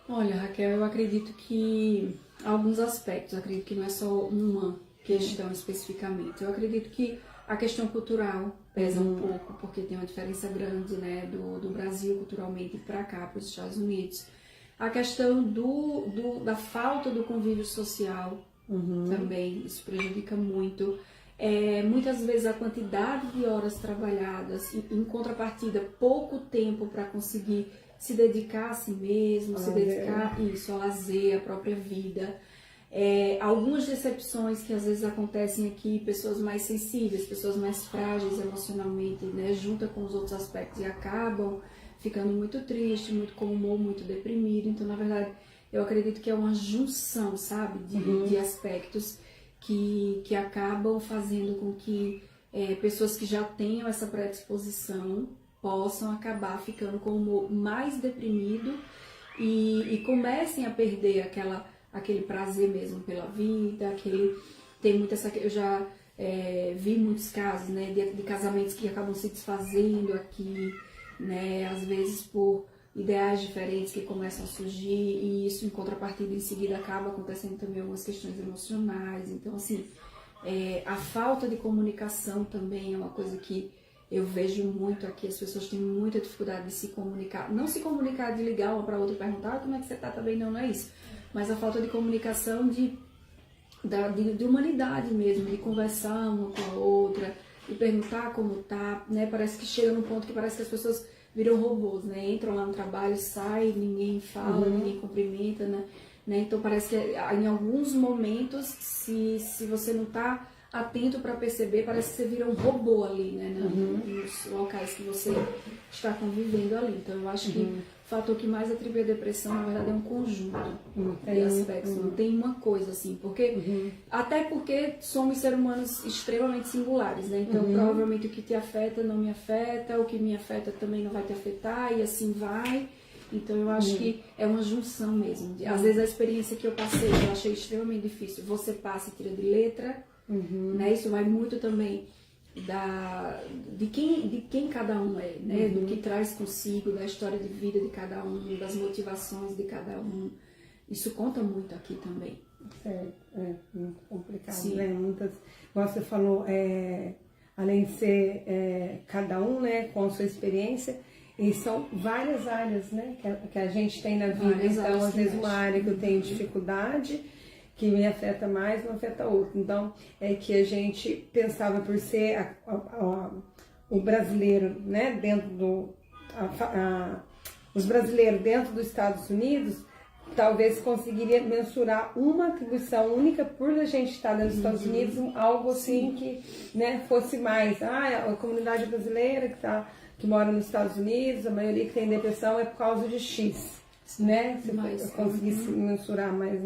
Olha, Raquel, eu acredito que alguns aspectos, eu acredito que não é só uma questão especificamente. Eu acredito que a questão cultural pesa um pouco, porque tem uma diferença grande, né, do Brasil culturalmente para cá, para os Estados Unidos. A questão da falta do convívio social também, isso prejudica muito. Muitas vezes a quantidade de horas trabalhadas, em contrapartida, pouco tempo para conseguir se dedicar a si mesmo, se dedicar ao lazer, à própria vida. Algumas decepções que às vezes acontecem aqui, pessoas mais sensíveis, pessoas mais frágeis emocionalmente, né, junta com os outros aspectos e acabam ficando muito tristes, muito com humor, muito deprimido. Então, na verdade, eu acredito que é uma junção, sabe, de aspectos que acabam fazendo com que pessoas que já tenham essa predisposição possam acabar ficando com o humor mais deprimido e comecem a perder aquele prazer mesmo pela vida, tem muita essa, eu já vi muitos casos, né, de casamentos que acabam se desfazendo aqui, né, às vezes por ideais diferentes que começam a surgir, e isso em contrapartida em seguida acaba acontecendo também algumas questões emocionais. Então assim, a falta de comunicação também é uma coisa que eu vejo muito aqui. As pessoas têm muita dificuldade de se comunicar, não se comunicar de ligar uma para outra e perguntar como é que você tá também, não é isso, mas a falta de comunicação de humanidade mesmo, de conversar uma com a outra, de perguntar como tá, né? Parece que chega num ponto que parece que as pessoas viram robôs, né? Entram lá no trabalho, saem, ninguém fala, ninguém cumprimenta, né? Então parece que em alguns momentos, se você não tá atento para perceber, parece que você vira um robô ali, né? Nos locais que você está convivendo ali. Então eu acho que o fator que mais atribui a depressão, na verdade, é um conjunto de aspectos, não tem uma coisa assim, porque até porque somos seres humanos extremamente singulares, né? Então provavelmente o que te afeta não me afeta, o que me afeta também não vai te afetar, e assim vai. Então eu acho que é uma junção mesmo. Às vezes a experiência que eu passei, eu achei extremamente difícil, você passa e tira de letra, né? Isso vai muito também de quem cada um é, né? Do que traz consigo, da história de vida de cada um, das motivações de cada um. Isso conta muito aqui também. Certo, é muito complicado, Sim. né? Muitas, como você falou, além de ser cada um, né, com a sua experiência, e são várias áreas, né, que a gente tem na vida. Várias então, às vezes, áreas. uma área que eu tenho dificuldade, que me afeta mais, não afeta outra. Então, é que a gente pensava por ser o brasileiro, né, dentro os brasileiros dentro dos Estados Unidos, talvez conseguiria mensurar uma atribuição única por a gente estar dentro dos Estados Unidos, algo assim que, né, fosse mais. A comunidade brasileira que mora nos Estados Unidos, a maioria que tem depressão é por causa de X, né? Se eu conseguisse mensurar, mas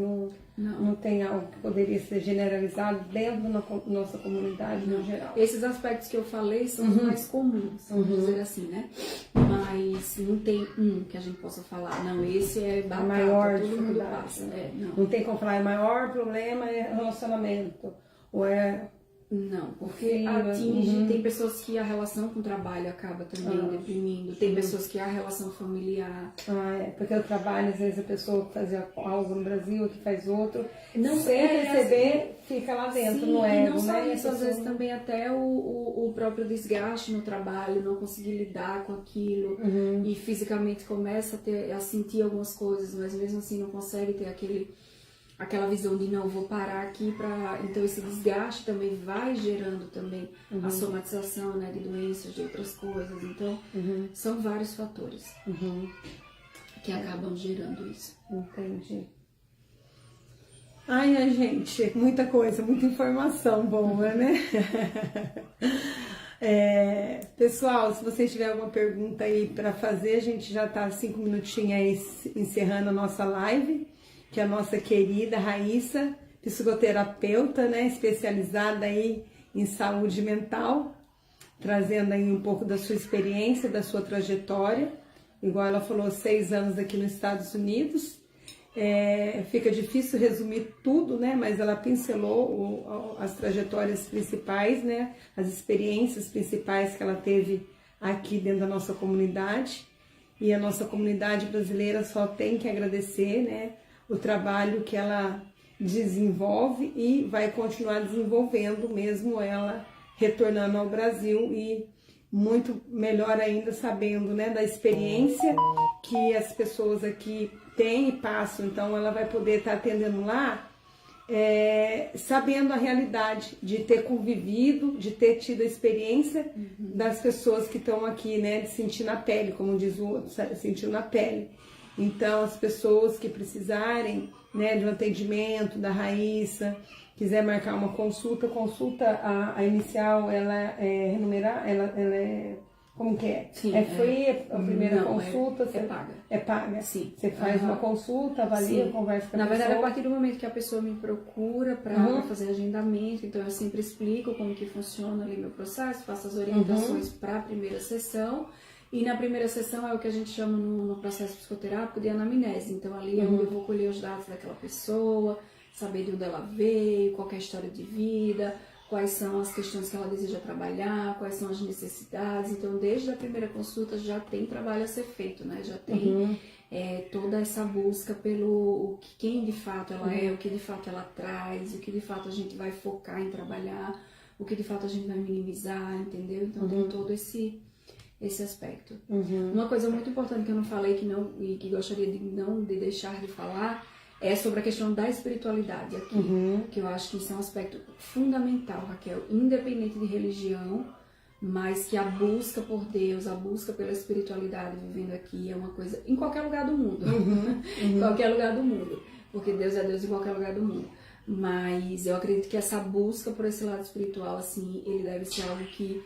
não tem algo que poderia ser generalizado dentro da nossa comunidade no geral. Esses aspectos que eu falei são os mais comuns, vamos dizer assim, né? Mas não tem um que a gente possa falar, não, esse é batata, maior todo mundo dificuldade. passa. Não tem como falar, o maior problema é relacionamento, ou Não, porque atinge, tem pessoas que a relação com o trabalho acaba também deprimindo, tem pessoas que a relação familiar. Porque o trabalho, às vezes a pessoa fazia algo no Brasil, que faz outro, não sem perceber, fica lá dentro, sim, no ego, e não só né? isso, às vezes também até o próprio desgaste no trabalho, não conseguir lidar com aquilo, e fisicamente começa a sentir algumas coisas, mas mesmo assim não consegue ter aquela visão de não, vou parar aqui então esse desgaste também vai gerando também a somatização, né, de doenças, de outras coisas. Então são vários fatores que acabam gerando isso. Entendi. Ai, gente, muita coisa, muita informação boa, né? Pessoal, se vocês tiverem alguma pergunta aí para fazer, a gente já tá 5 minutinhos aí encerrando a nossa live, que é a nossa querida Raíssa, psicoterapeuta, né, especializada aí em saúde mental, trazendo aí um pouco da sua experiência, da sua trajetória. Igual ela falou, 6 anos aqui nos Estados Unidos. Fica difícil resumir tudo, né, mas ela pincelou as trajetórias principais, né, as experiências principais que ela teve aqui dentro da nossa comunidade. E a nossa comunidade brasileira só tem que agradecer, né, o trabalho que ela desenvolve e vai continuar desenvolvendo, mesmo ela retornando ao Brasil, e muito melhor ainda sabendo, né, da experiência que as pessoas aqui têm e passam. Então ela vai poder estar atendendo lá, sabendo a realidade de ter convivido, de ter tido a experiência das pessoas que estão aqui, né, de sentir na pele, como diz o outro, sentir na pele. Então, as pessoas que precisarem, né, de um atendimento da Raíssa, quiser marcar uma consulta, a inicial, ela é remunerada, ela é, como que é? Sim, é free, a primeira não, consulta? É paga. É paga? Sim. Você faz uma consulta, avalia, conversa com a pessoa? Na verdade, a partir do momento que a pessoa me procura para fazer agendamento, então eu sempre explico como que funciona ali meu processo, faço as orientações para a primeira sessão. E na primeira sessão é o que a gente chama no processo psicoterápico de anamnese. Então ali é onde eu vou colher os dados daquela pessoa, saber de onde ela veio, qual é a história de vida, quais são as questões que ela deseja trabalhar, quais são as necessidades. Então, desde a primeira consulta já tem trabalho a ser feito, né? Já tem toda essa busca pelo quem de fato ela é, o que de fato ela traz, o que de fato a gente vai focar em trabalhar, o que de fato a gente vai minimizar, entendeu? Então, tem todo esse aspecto. Uma coisa muito importante que eu não falei e que gostaria de deixar de falar é sobre a questão da espiritualidade aqui, que eu acho que isso é um aspecto fundamental, Raquel, independente de religião, mas que a busca por Deus, a busca pela espiritualidade vivendo aqui é uma coisa em qualquer lugar do mundo, em qualquer lugar do mundo, porque Deus é Deus em qualquer lugar do mundo. Mas eu acredito que essa busca por esse lado espiritual, assim, ele deve ser algo que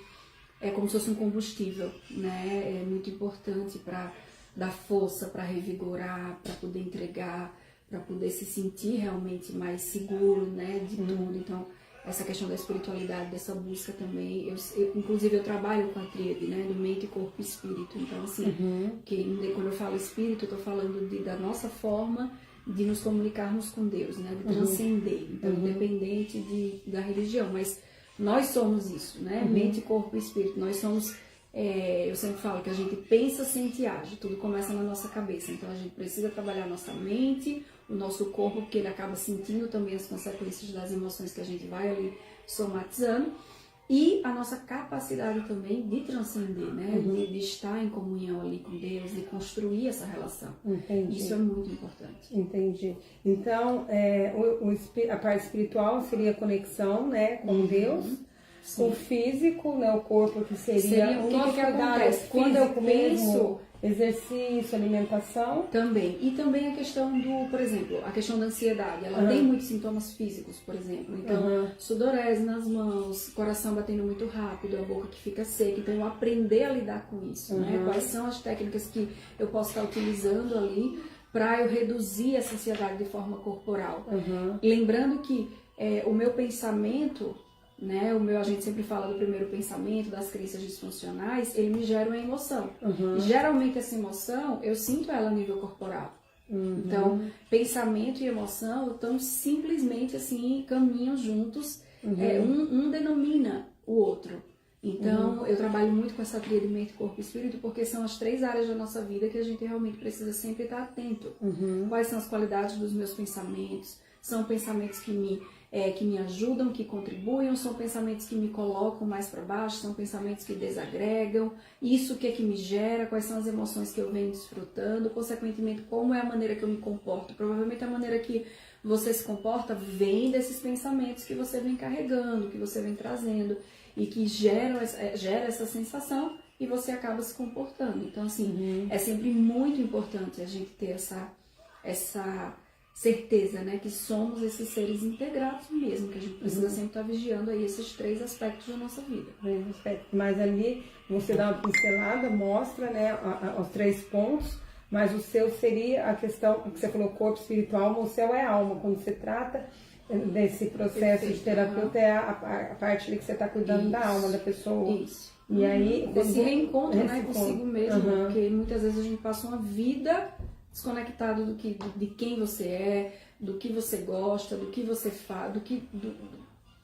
é como se fosse um combustível, né? É muito importante para dar força, para revigorar, para poder entregar, para poder se sentir realmente mais seguro, né, de tudo. Então, essa questão da espiritualidade, dessa busca também, inclusive eu trabalho com a tríade, né, do mente, corpo e espírito. Então, assim, quando eu falo espírito, eu tô falando da nossa forma de nos comunicarmos com Deus, né, de transcender, então, independente da religião, mas nós somos isso, né, mente, corpo e espírito, nós somos... eu sempre falo que a gente pensa, sente e age, tudo começa na nossa cabeça, então a gente precisa trabalhar a nossa mente, o nosso corpo, porque ele acaba sentindo também as consequências das emoções que a gente vai ali somatizando, e a nossa capacidade também de transcender, né, de estar em comunhão ali com Deus, de construir essa relação. Entendi. Isso é muito importante. Entendi. Então, a parte espiritual seria a conexão, né, com Deus. Sim. O físico, né, o corpo que seria o que acontece quando eu penso, exercício, alimentação. Também. E também a questão por exemplo, a questão da ansiedade. Ela tem muitos sintomas físicos, por exemplo. Então, sudorese nas mãos, coração batendo muito rápido, a boca que fica seca. Então, eu aprender a lidar com isso, né? Quais são as técnicas que eu posso estar utilizando ali para eu reduzir essa ansiedade de forma corporal. Lembrando que o meu pensamento... né, a gente sempre fala do primeiro pensamento, das crenças disfuncionais, ele me gera uma emoção. E geralmente essa emoção, eu sinto ela a nível corporal. Então, pensamento e emoção estão simplesmente assim, caminham juntos, um denomina o outro. Então, eu trabalho muito com essa tríade mente, corpo e espírito, porque são as 3 áreas da nossa vida que a gente realmente precisa sempre estar atento. Quais são as qualidades dos meus pensamentos? São pensamentos que me ajudam, que contribuem, são pensamentos que me colocam mais para baixo, são pensamentos que desagregam, isso o que é que me gera, quais são as emoções que eu venho desfrutando, consequentemente como é a maneira que eu me comporto, provavelmente a maneira que você se comporta vem desses pensamentos que você vem carregando, que você vem trazendo e que gera essa sensação e você acaba se comportando. Então assim, é sempre muito importante a gente ter essa certeza, né, que somos esses seres integrados mesmo, que a gente precisa sempre estar vigiando aí esses 3 aspectos da nossa vida. Mas ali você dá uma pincelada, mostra, né, os 3 pontos, mas o seu seria a questão que você falou, corpo espiritual, o seu é alma. Quando você trata desse processo de terapeuta, é a parte ali que você está cuidando da alma da pessoa. Isso. E aí, desse reencontro, né, consigo mesmo, porque muitas vezes a gente passa uma vida desconectado de quem você é, do que você gosta, do que você faz,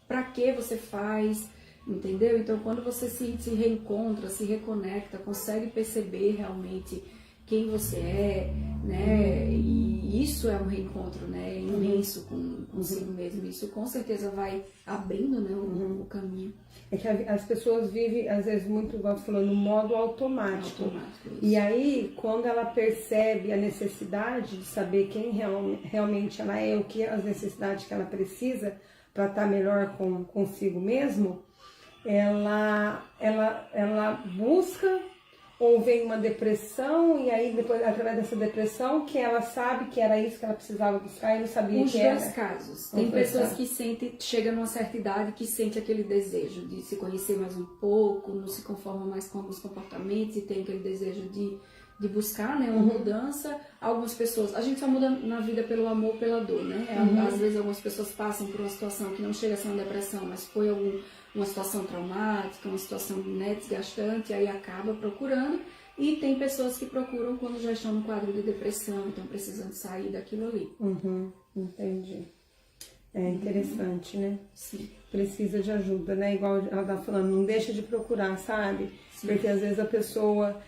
para que você faz, entendeu? Então, quando você se reencontra, se reconecta, consegue perceber realmente quem você é, né? E isso é um reencontro, né? Imenso consigo mesmo. Isso com certeza vai abrindo, né, o caminho. É que as pessoas vivem, às vezes, muito, igual você falou, no modo automático. E aí, quando ela percebe a necessidade de saber quem realmente ela é, o que as necessidades que ela precisa para estar melhor consigo mesmo, ela busca, ou vem uma depressão, e aí depois, através dessa depressão, que ela sabe que era isso que ela precisava buscar e não sabia que era. Os dois casos. Tem pessoas que chegam numa certa idade, que sente aquele desejo de se conhecer mais um pouco, não se conforma mais com alguns comportamentos e tem aquele desejo de buscar, né, uma mudança. Algumas pessoas, a gente só muda na vida pelo amor, pela dor, né? Às vezes algumas pessoas passam por uma situação que não chega a ser uma depressão, mas foi uma situação traumática, uma situação, né, desgastante, aí acaba procurando, E tem pessoas que procuram quando já estão no quadro de depressão, estão precisando sair daquilo ali. Entendi. É interessante, né? Sim. Precisa de ajuda, né? Igual ela tá falando, não deixa de procurar, sabe? Sim. Porque às vezes a pessoa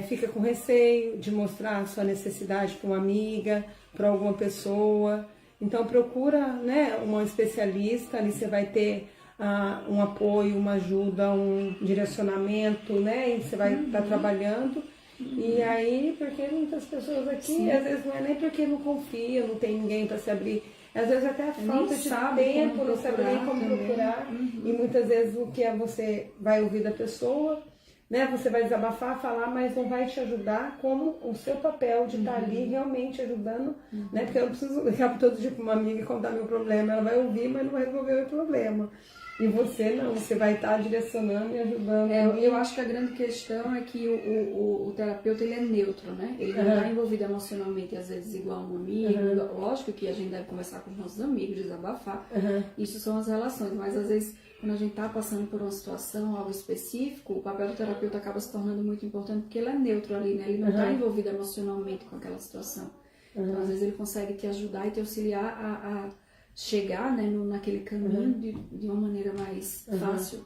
fica com receio de mostrar a sua necessidade para uma amiga, para alguma pessoa. Então procura, né, uma especialista, ali você vai ter um apoio, uma ajuda, um direcionamento, né? E você vai estar trabalhando. E aí, porque muitas pessoas aqui, sim, às vezes não é nem porque não confia, não tem ninguém para se abrir. Às vezes até a falta de tempo, não sabe nem como procurar. E muitas vezes o que você vai ouvir da pessoa, né? Você vai desabafar, falar, mas não vai te ajudar como o seu papel de estar ali realmente ajudando, né? Porque eu não preciso ligar todo dia para uma amiga e contar meu problema. Ela vai ouvir, mas não vai resolver o meu problema. E você não, você vai estar direcionando e ajudando. Eu acho que a grande questão é que o terapeuta, ele é neutro, né? Ele não está envolvido emocionalmente, às vezes, igual um amigo. Lógico que a gente deve conversar com os nossos amigos, desabafar. Isso são as relações, mas às vezes, quando a gente está passando por uma situação, algo específico, o papel do terapeuta acaba se tornando muito importante, porque ele é neutro ali, né? Ele não está envolvido emocionalmente com aquela situação. Então, às vezes, ele consegue te ajudar e te auxiliar a chegar, né, naquele caminho de uma maneira mais fácil.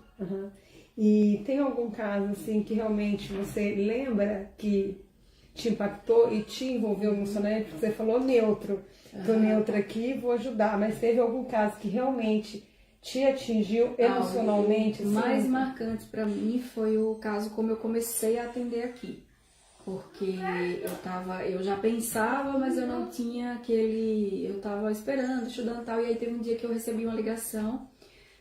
E tem algum caso assim que realmente você lembra que te impactou e te envolveu emocionalmente? Porque você falou neutro, tô neutro aqui, vou ajudar, mas teve algum caso que realmente te atingiu emocionalmente? O mais marcante para mim foi o caso como eu comecei a atender aqui. Porque eu já pensava, mas eu não tinha eu tava esperando, estudando e tal, e aí teve um dia que eu recebi uma ligação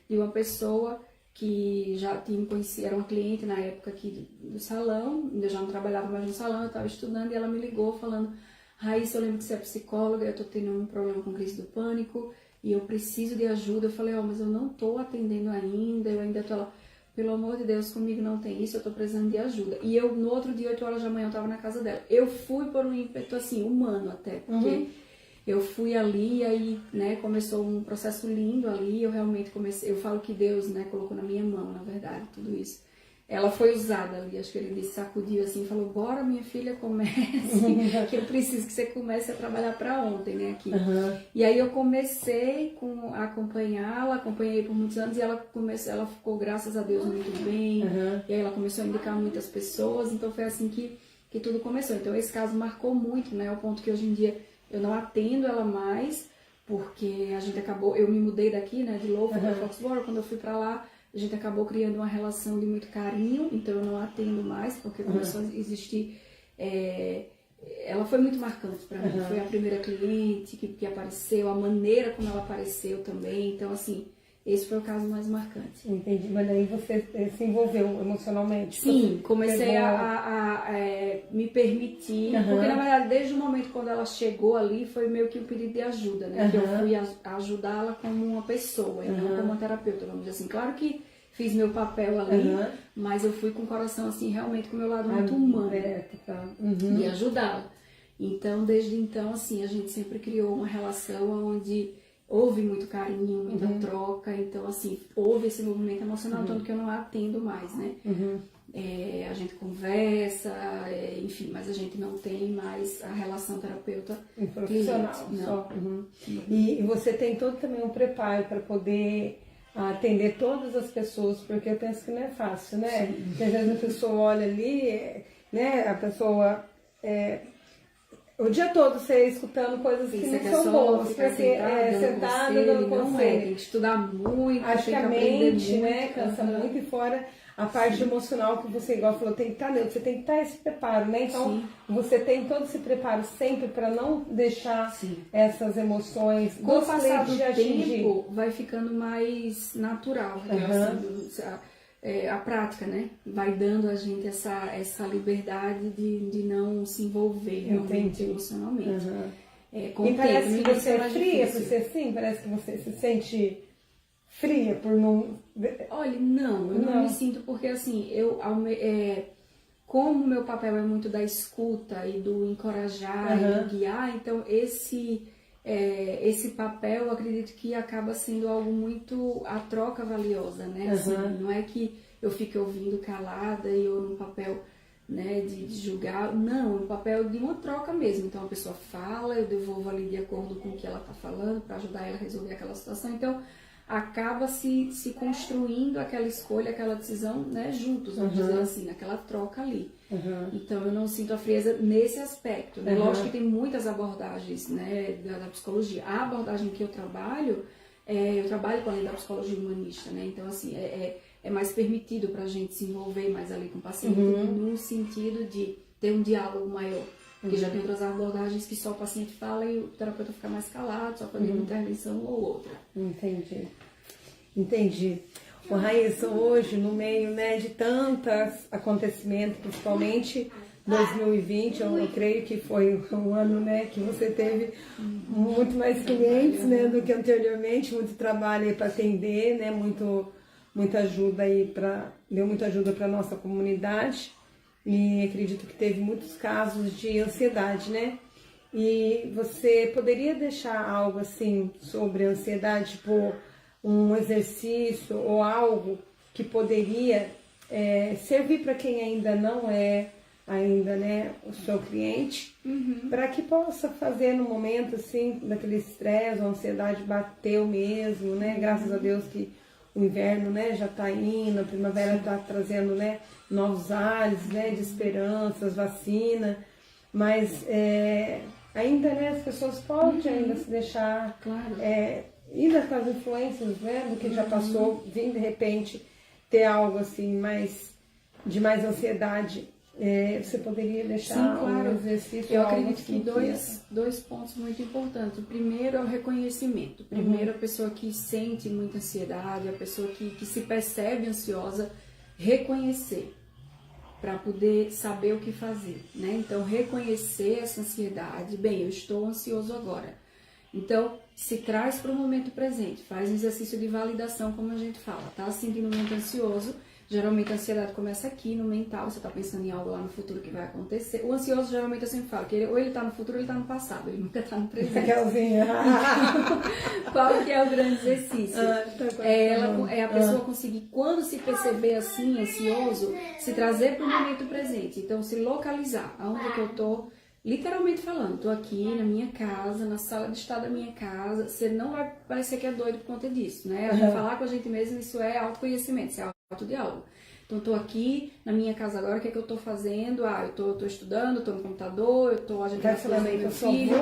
de uma pessoa que já tinha conhecido, era uma cliente na época aqui do salão, eu já não trabalhava mais no salão, eu estava estudando, e ela me ligou falando: Raíssa, eu lembro que você é psicóloga, eu tô tendo um problema com crise do pânico, e eu preciso de ajuda. Eu falei: mas eu não tô atendendo ainda, eu ainda tô lá. Pelo amor de Deus, comigo não tem isso, eu tô precisando de ajuda. E eu, no outro dia, 8 horas da manhã, eu tava na casa dela. Eu fui por um ímpeto, assim, humano até, porque eu fui ali e aí, né, começou um processo lindo ali, eu realmente comecei, eu falo que Deus, né, colocou na minha mão, na verdade, tudo isso. Ela foi usada ali, acho que ele disse, sacudiu assim, falou: bora, minha filha, comece, que eu preciso que você comece a trabalhar para ontem, né, aqui. E aí eu comecei a acompanhá-la, acompanhei por muitos anos, e ela ficou, graças a Deus, muito bem, e aí ela começou a indicar muitas pessoas, então foi assim que tudo começou. Então esse caso marcou muito, né, ao ponto que hoje em dia eu não atendo ela mais, porque eu me mudei daqui, né, de Louvo para Foxborough. Quando eu fui para lá, a gente acabou criando uma relação de muito carinho, então eu não atendo mais, porque começou a existir... ela foi muito marcante para mim, foi a primeira cliente que apareceu, a maneira como ela apareceu também, então assim, esse foi o caso mais marcante. Entendi, mas aí você se envolveu emocionalmente? Sim, comecei a me permitir, porque na verdade desde o momento quando ela chegou ali foi meio que um pedido de ajuda, né? Que eu fui ajudá-la como uma pessoa e não como uma terapeuta, vamos dizer assim. Claro que fiz meu papel ali, mas eu fui com o coração assim, realmente com o meu lado muito humano, de ajudá-la. Então, desde então, assim, a gente sempre criou uma relação onde houve muito carinho, muita troca, então assim, houve esse movimento emocional, tanto que eu não atendo mais, né? A gente conversa, enfim, mas a gente não tem mais a relação terapeuta profissional só. E você tem todo também um preparo para poder atender todas as pessoas, porque eu penso que não é fácil, né? Porque às vezes a pessoa olha ali, né? A pessoa... o dia todo você escutando coisas que não são boas, porque sentada dando conselho. Tem que estudar muito, acho que a mente, né, cansa muito, e fora a parte emocional que você, igual falou, tem que estar neutro, você tem que estar esse preparo, né? Então você tem todo esse preparo sempre para não deixar essas emoções com o passar do tempo vai ficando mais natural, a prática, né? Vai dando a gente essa liberdade de não se envolver realmente emocionalmente. Com e parece que você é fria por ser assim? Parece que você se sente fria por não... Olha, não, eu não me sinto, porque assim, como o meu papel é muito da escuta e do encorajar e do guiar, então esse papel eu acredito que acaba sendo algo muito, a troca valiosa, né? Assim, não é que eu fique ouvindo calada e eu no papel né, de julgar. Não, é um papel de uma troca mesmo. Então a pessoa fala, eu devolvo ali de acordo com o que ela está falando para ajudar ela a resolver aquela situação. Então acaba se construindo aquela escolha, aquela decisão, né, juntos, vamos dizer assim, naquela troca ali. Então eu não sinto a frieza nesse aspecto, né? Lógico que tem muitas abordagens, né, da psicologia. A abordagem que eu trabalho com a lei da psicologia humanista, né? Então assim, é mais permitido para a gente se envolver mais ali com o paciente, no sentido de ter um diálogo maior. Porque já tem outras abordagens que só o paciente fala e o terapeuta fica mais calado, só fazer uma intervenção ou outra. Entendi. Ô, Raíssa, hoje, no meio, né, de tantos acontecimentos, principalmente 2020, eu creio que foi um ano, né, que você teve muito mais clientes, né, do que anteriormente, muito trabalho aí para atender, né, muita ajuda aí deu muita ajuda para nossa comunidade. E acredito que teve muitos casos de ansiedade, né? E você poderia deixar algo assim sobre a ansiedade, tipo um exercício ou algo que poderia servir para quem ainda não é né, o seu cliente, para que possa fazer no momento assim, daquele estresse, a ansiedade bateu mesmo, né? Graças a Deus que o inverno, né, já está indo, a primavera está trazendo, né, novos ares, né, de esperanças, vacina, mas ainda, né, as pessoas podem ainda se deixar ir naquelas influências, né, do que já passou, vir de repente ter algo assim de mais ansiedade. Você poderia deixar um exercício? Eu acredito que dois pontos muito importantes. O primeiro é o reconhecimento. Primeiro, a pessoa que sente muita ansiedade, a pessoa que se percebe ansiosa, reconhecer, para poder saber o que fazer, né? Então, reconhecer essa ansiedade. Bem, eu estou ansioso agora. Então, se traz para o momento presente, faz um exercício de validação, como a gente fala. Tá se sentindo muito ansioso? Geralmente a ansiedade começa aqui no mental, você está pensando em algo lá no futuro que vai acontecer. O ansioso, geralmente eu sempre falo que ou ele está no futuro ou ele está no passado, ele nunca está no presente. Qual que é o grande exercício? A pessoa conseguir, quando se perceber assim, ansioso, se trazer para o momento presente. Então, se localizar, aonde é que eu estou, literalmente falando, estou aqui na minha casa, na sala de estar da minha casa, você não vai parecer que é doido por conta disso, né? A gente falar com a gente mesmo, isso é autoconhecimento, isso é autodiálogo. Então, estou aqui na minha casa agora, o que é que eu estou fazendo? Eu estou estudando, estou no computador, eu estou ajeitando as coisas do meu filho.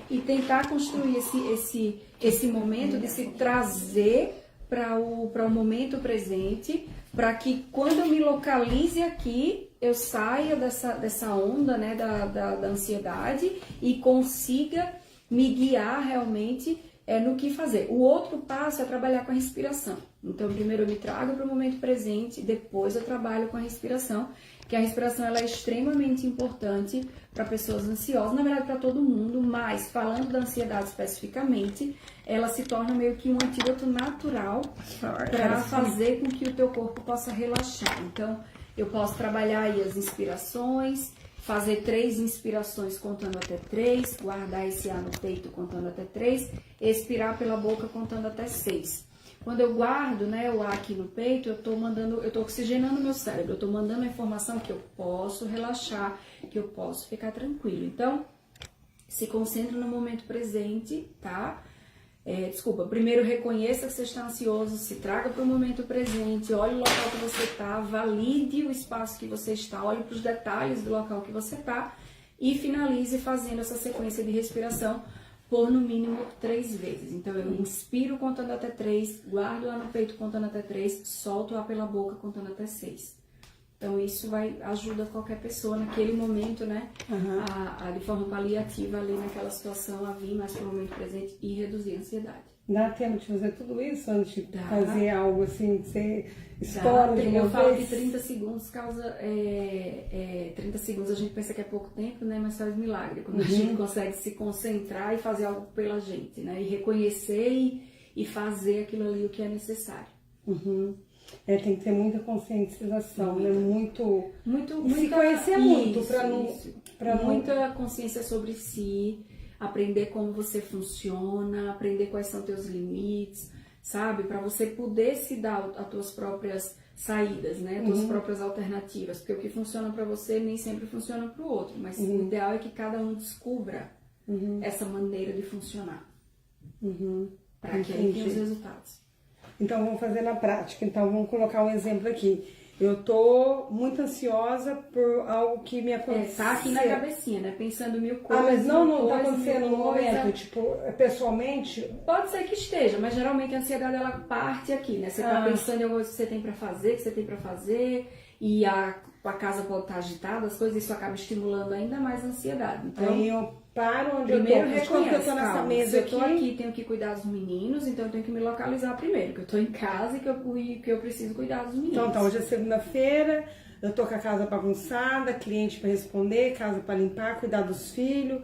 E tentar construir esse momento de se trazer para o momento presente, para que quando eu me localize aqui, eu saia dessa onda, né, da ansiedade e consiga me guiar realmente no que fazer. O outro passo é trabalhar com a respiração. Então, primeiro eu me trago para o momento presente, depois eu trabalho com a respiração, que a respiração ela é extremamente importante para pessoas ansiosas, na verdade para todo mundo, mas falando da ansiedade especificamente, ela se torna meio que um antídoto natural para fazer com que o teu corpo possa relaxar. Então, eu posso trabalhar aí as inspirações, fazer 3 inspirações contando até 3, guardar esse ar no peito contando até 3, expirar pela boca contando até 6. Quando eu guardo, né, o ar aqui no peito, eu tô oxigenando meu cérebro, eu tô mandando a informação que eu posso relaxar, que eu posso ficar tranquilo. Então, se concentre no momento presente, tá? Primeiro reconheça que você está ansioso, se traga para o momento presente, olhe o local que você está, valide o espaço que você está, olhe para os detalhes do local que você está e finalize fazendo essa sequência de respiração por no mínimo 3 vezes. Então, eu inspiro contando até 3, guardo o ar no peito contando até 3, solto o ar pela boca contando até 6. Então, isso ajuda qualquer pessoa naquele momento, né, de forma paliativa ali naquela situação, a vir mais para o momento presente e reduzir a ansiedade. Dá tempo de fazer tudo isso antes de fazer algo assim, que você estoura de uma Eu vez? falo que 30 segundos causa... 30 segundos a gente pensa que é pouco tempo, né? Mas faz milagre. Quando a gente consegue se concentrar e fazer algo pela gente, né? E reconhecer e fazer aquilo ali o que é necessário. Tem que ter muita conscientização, né? Se Muita, conhecer muito para muita consciência sobre si, aprender como você funciona, aprender quais são teus limites, sabe? Para você poder se dar as tuas próprias saídas, né? Tuas próprias alternativas, porque o que funciona para você nem sempre funciona para o outro, mas o ideal é que cada um descubra essa maneira de funcionar, para que aí tenha os resultados. Então vamos fazer na prática. Então vamos colocar um exemplo aqui. Eu tô muito ansiosa por algo que me aconteceu. Tá aqui na cabecinha, né? Pensando mil coisas. Mas não tá acontecendo no momento, tipo, pessoalmente? Pode ser que esteja, mas geralmente a ansiedade ela parte aqui, né? Você tá pensando em alguma coisa que você tem pra fazer, e a casa pode estar agitada, as coisas, isso acaba estimulando ainda mais a ansiedade. Então, aí eu paro onde primeiro eu tô. Eu tô nessa mesa aqui. Se eu tô aqui, tenho que cuidar dos meninos, então eu tenho que me localizar primeiro, que eu tô em casa e que eu preciso cuidar dos meninos. Então, hoje é segunda-feira, eu tô com a casa bagunçada, cliente para responder, casa para limpar, cuidar dos filhos,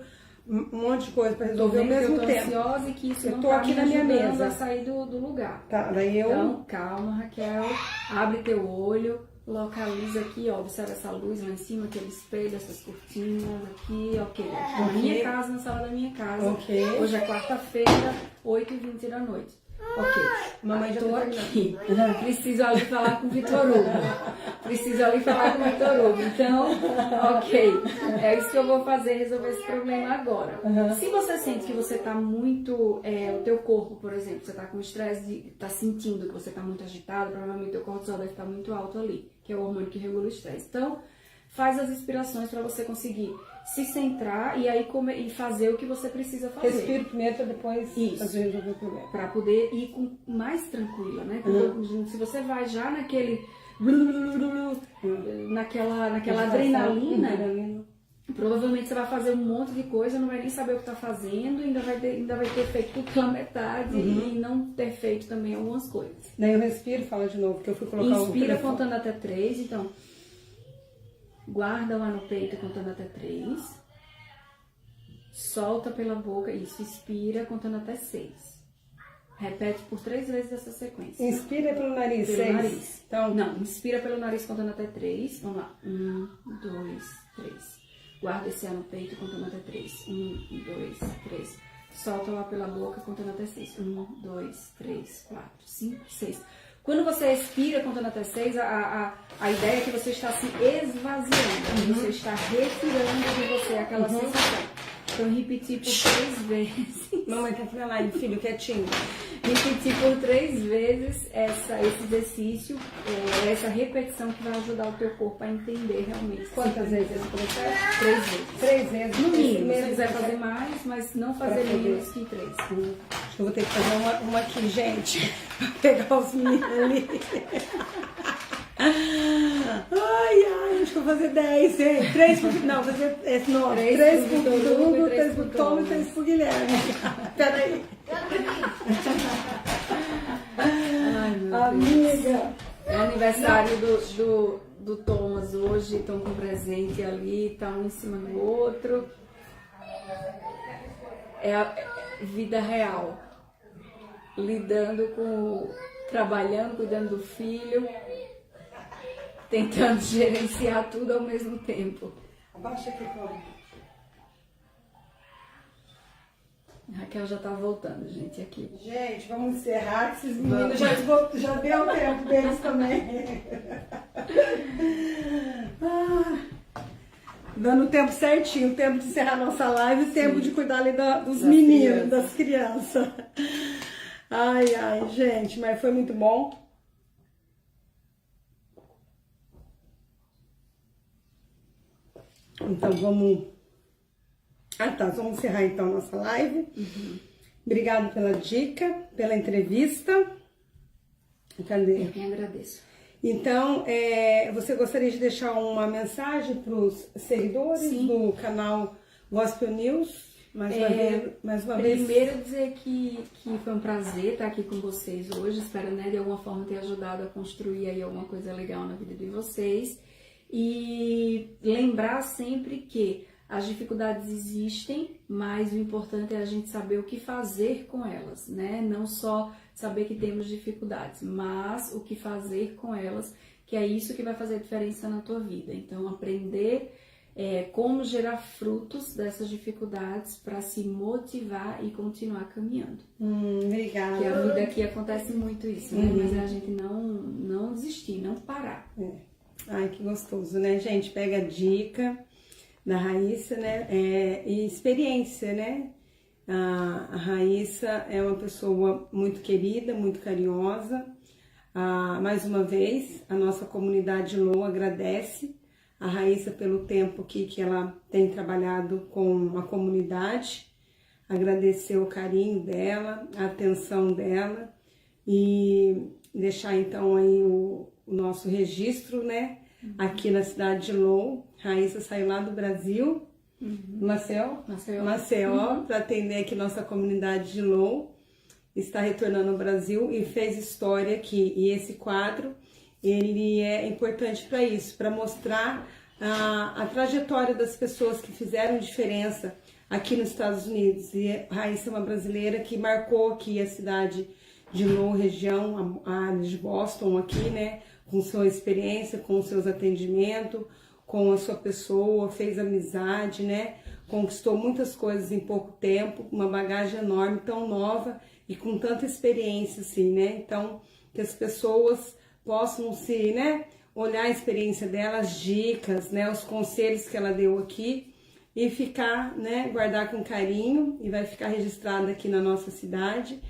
um monte de coisa para resolver ao mesmo tempo. Eu tô ansiosa e que isso não tô tá aqui me na minha ajudando mesa a sair do lugar. Tá, daí eu... Então, calma, Raquel, abre teu olho, localiza aqui, ó, observa essa luz lá em cima, aquele espelho, essas cortinas aqui, ok. Na minha casa, na sala da minha casa. Ok. Hoje é quarta-feira, 8h20 da noite. Ok. Mamãe já tô tá aqui. Preciso ali falar com o Vitor Hugo. Então, ok. É isso que eu vou fazer, resolver esse problema agora. Se você sente que você tá muito... o teu corpo, por exemplo, você tá com estresse, tá sentindo que você tá muito agitado, provavelmente o teu cortisol deve estar muito alto ali, que é o hormônio que regula o estresse. Então, faz as respirações para você conseguir se centrar e aí e fazer o que você precisa fazer. Respiro primeiro para depois resolver o problema. Para poder ir mais tranquila, né? Se você vai já naquela adrenalina, provavelmente você vai fazer um monte de coisa, não vai nem saber o que tá fazendo, ainda vai ter feito tudo pela metade e não ter feito também algumas coisas. Daí eu respiro, fala de novo, que eu fui colocar Inspira contando até 3, então guarda lá no peito contando até 3, solta pela boca, isso, expira contando até 6. Repete por 3 vezes essa sequência. Inspira pelo nariz, pelo 6. Nariz. Então, não, inspira pelo nariz contando até 3, vamos lá, 1, 2, 3. Guarda esse ar no peito contando até 3, 1, 2, 3. Solta lá pela boca contando até 6, 1, 2, 3, 4, 5, 6. Quando você expira contando até 6, a ideia é que você está se esvaziando, você está retirando de você aquela sensação. Então, repetir por 3 vezes. Mamãe tá falando lá, filho, quietinho. Repetir por 3 vezes esse exercício, essa repetição que vai ajudar o teu corpo a entender realmente. Quantas vezes esse processo? 3 vezes. 3 vezes. No mínimo, se quiser fazer mais, mas não fazer menos que 3. Acho que eu vou ter que fazer uma aqui, gente, pra pegar os meninos ali. Ai, acho que eu vou fazer 10, hein? 3 pro... Não, vou fazer 9. 3 pro Hugo, 3 pro Tom e 3 pro Guilherme. Peraí. Ai, meu amiga. Deus. É aniversário do Thomas hoje, estão com presente ali, tá um em cima do outro. É a vida real. Trabalhando, cuidando do filho, tentando gerenciar tudo ao mesmo tempo. Abaixa aqui, Cláudia. Raquel já tá voltando, gente, aqui. Gente, vamos encerrar, que esses meninos já deu o tempo deles também. Dando o tempo certinho, o tempo de encerrar nossa live, o tempo de cuidar ali dos meninos, das crianças. Ai, gente, mas foi muito bom. Então vamos vamos encerrar então nossa live. Obrigado pela dica, pela entrevista. Cadê? Eu que agradeço. Então, você gostaria de deixar uma mensagem para os seguidores do canal Gospel News? Mais uma vez. Primeiro dizer que foi um prazer estar aqui com vocês hoje. Espero, né, de alguma forma ter ajudado a construir aí alguma coisa legal na vida de vocês. E lembrar sempre que as dificuldades existem, mas o importante é a gente saber o que fazer com elas, né? Não só saber que temos dificuldades, mas o que fazer com elas, que é isso que vai fazer a diferença na tua vida. Então, aprender como gerar frutos dessas dificuldades para se motivar e continuar caminhando. Obrigada. Porque a vida aqui acontece muito isso, né? Mas é a gente não desistir, não parar. Ai, que gostoso, né, gente? Pega a dica da Raíssa, né? E experiência, né? A Raíssa é uma pessoa muito querida, muito carinhosa. Mais uma vez, a nossa comunidade LOA agradece a Raíssa pelo tempo que ela tem trabalhado com a comunidade, agradecer o carinho dela, a atenção dela e deixar então aí o nosso registro, né? Aqui na cidade de LOA. Raíssa saiu lá do Brasil, Maceió, para atender aqui nossa comunidade de LOA. Está retornando ao Brasil e fez história aqui. E esse quadro, ele é importante para isso, para mostrar a trajetória das pessoas que fizeram diferença aqui nos Estados Unidos. E a Raíssa é uma brasileira que marcou aqui a cidade de LOA, região, a área de Boston aqui, né? Com sua experiência, com seus atendimentos, com a sua pessoa, fez amizade, né? Conquistou muitas coisas em pouco tempo, uma bagagem enorme, tão nova e com tanta experiência, assim, né? Então, que as pessoas possam se, né, olhar a experiência dela, as dicas, né, os conselhos que ela deu aqui e ficar, né, guardar com carinho e vai ficar registrada aqui na nossa cidade,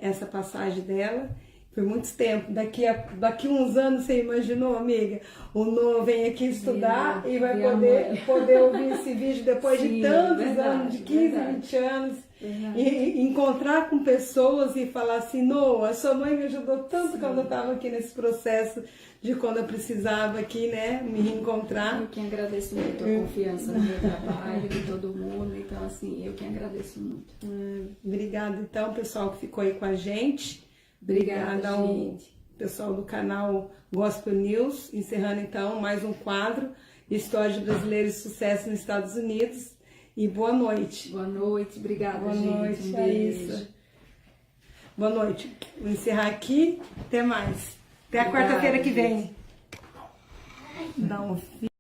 essa passagem dela. Por muito tempo, daqui uns anos, você imaginou, amiga? O Noah vem aqui estudar e vai poder ouvir esse vídeo depois de tantos anos, de 15, 20 anos, e encontrar com pessoas e falar assim, Noah, sua mãe me ajudou tanto quando eu estava aqui nesse processo de quando eu precisava aqui, né, me reencontrar. Eu que agradeço muito a confiança no meu trabalho, de todo mundo, então assim, eu que agradeço muito. Obrigada então, pessoal que ficou aí com a gente. Obrigada ao pessoal do canal Gospel News, encerrando então mais um quadro, História de Brasileiros de Sucesso nos Estados Unidos. E boa noite. Boa noite, obrigada, boa gente. Noite, um beijo. isso. Boa noite. Vou encerrar aqui. Até mais. Até a quarta-feira que vem. Não.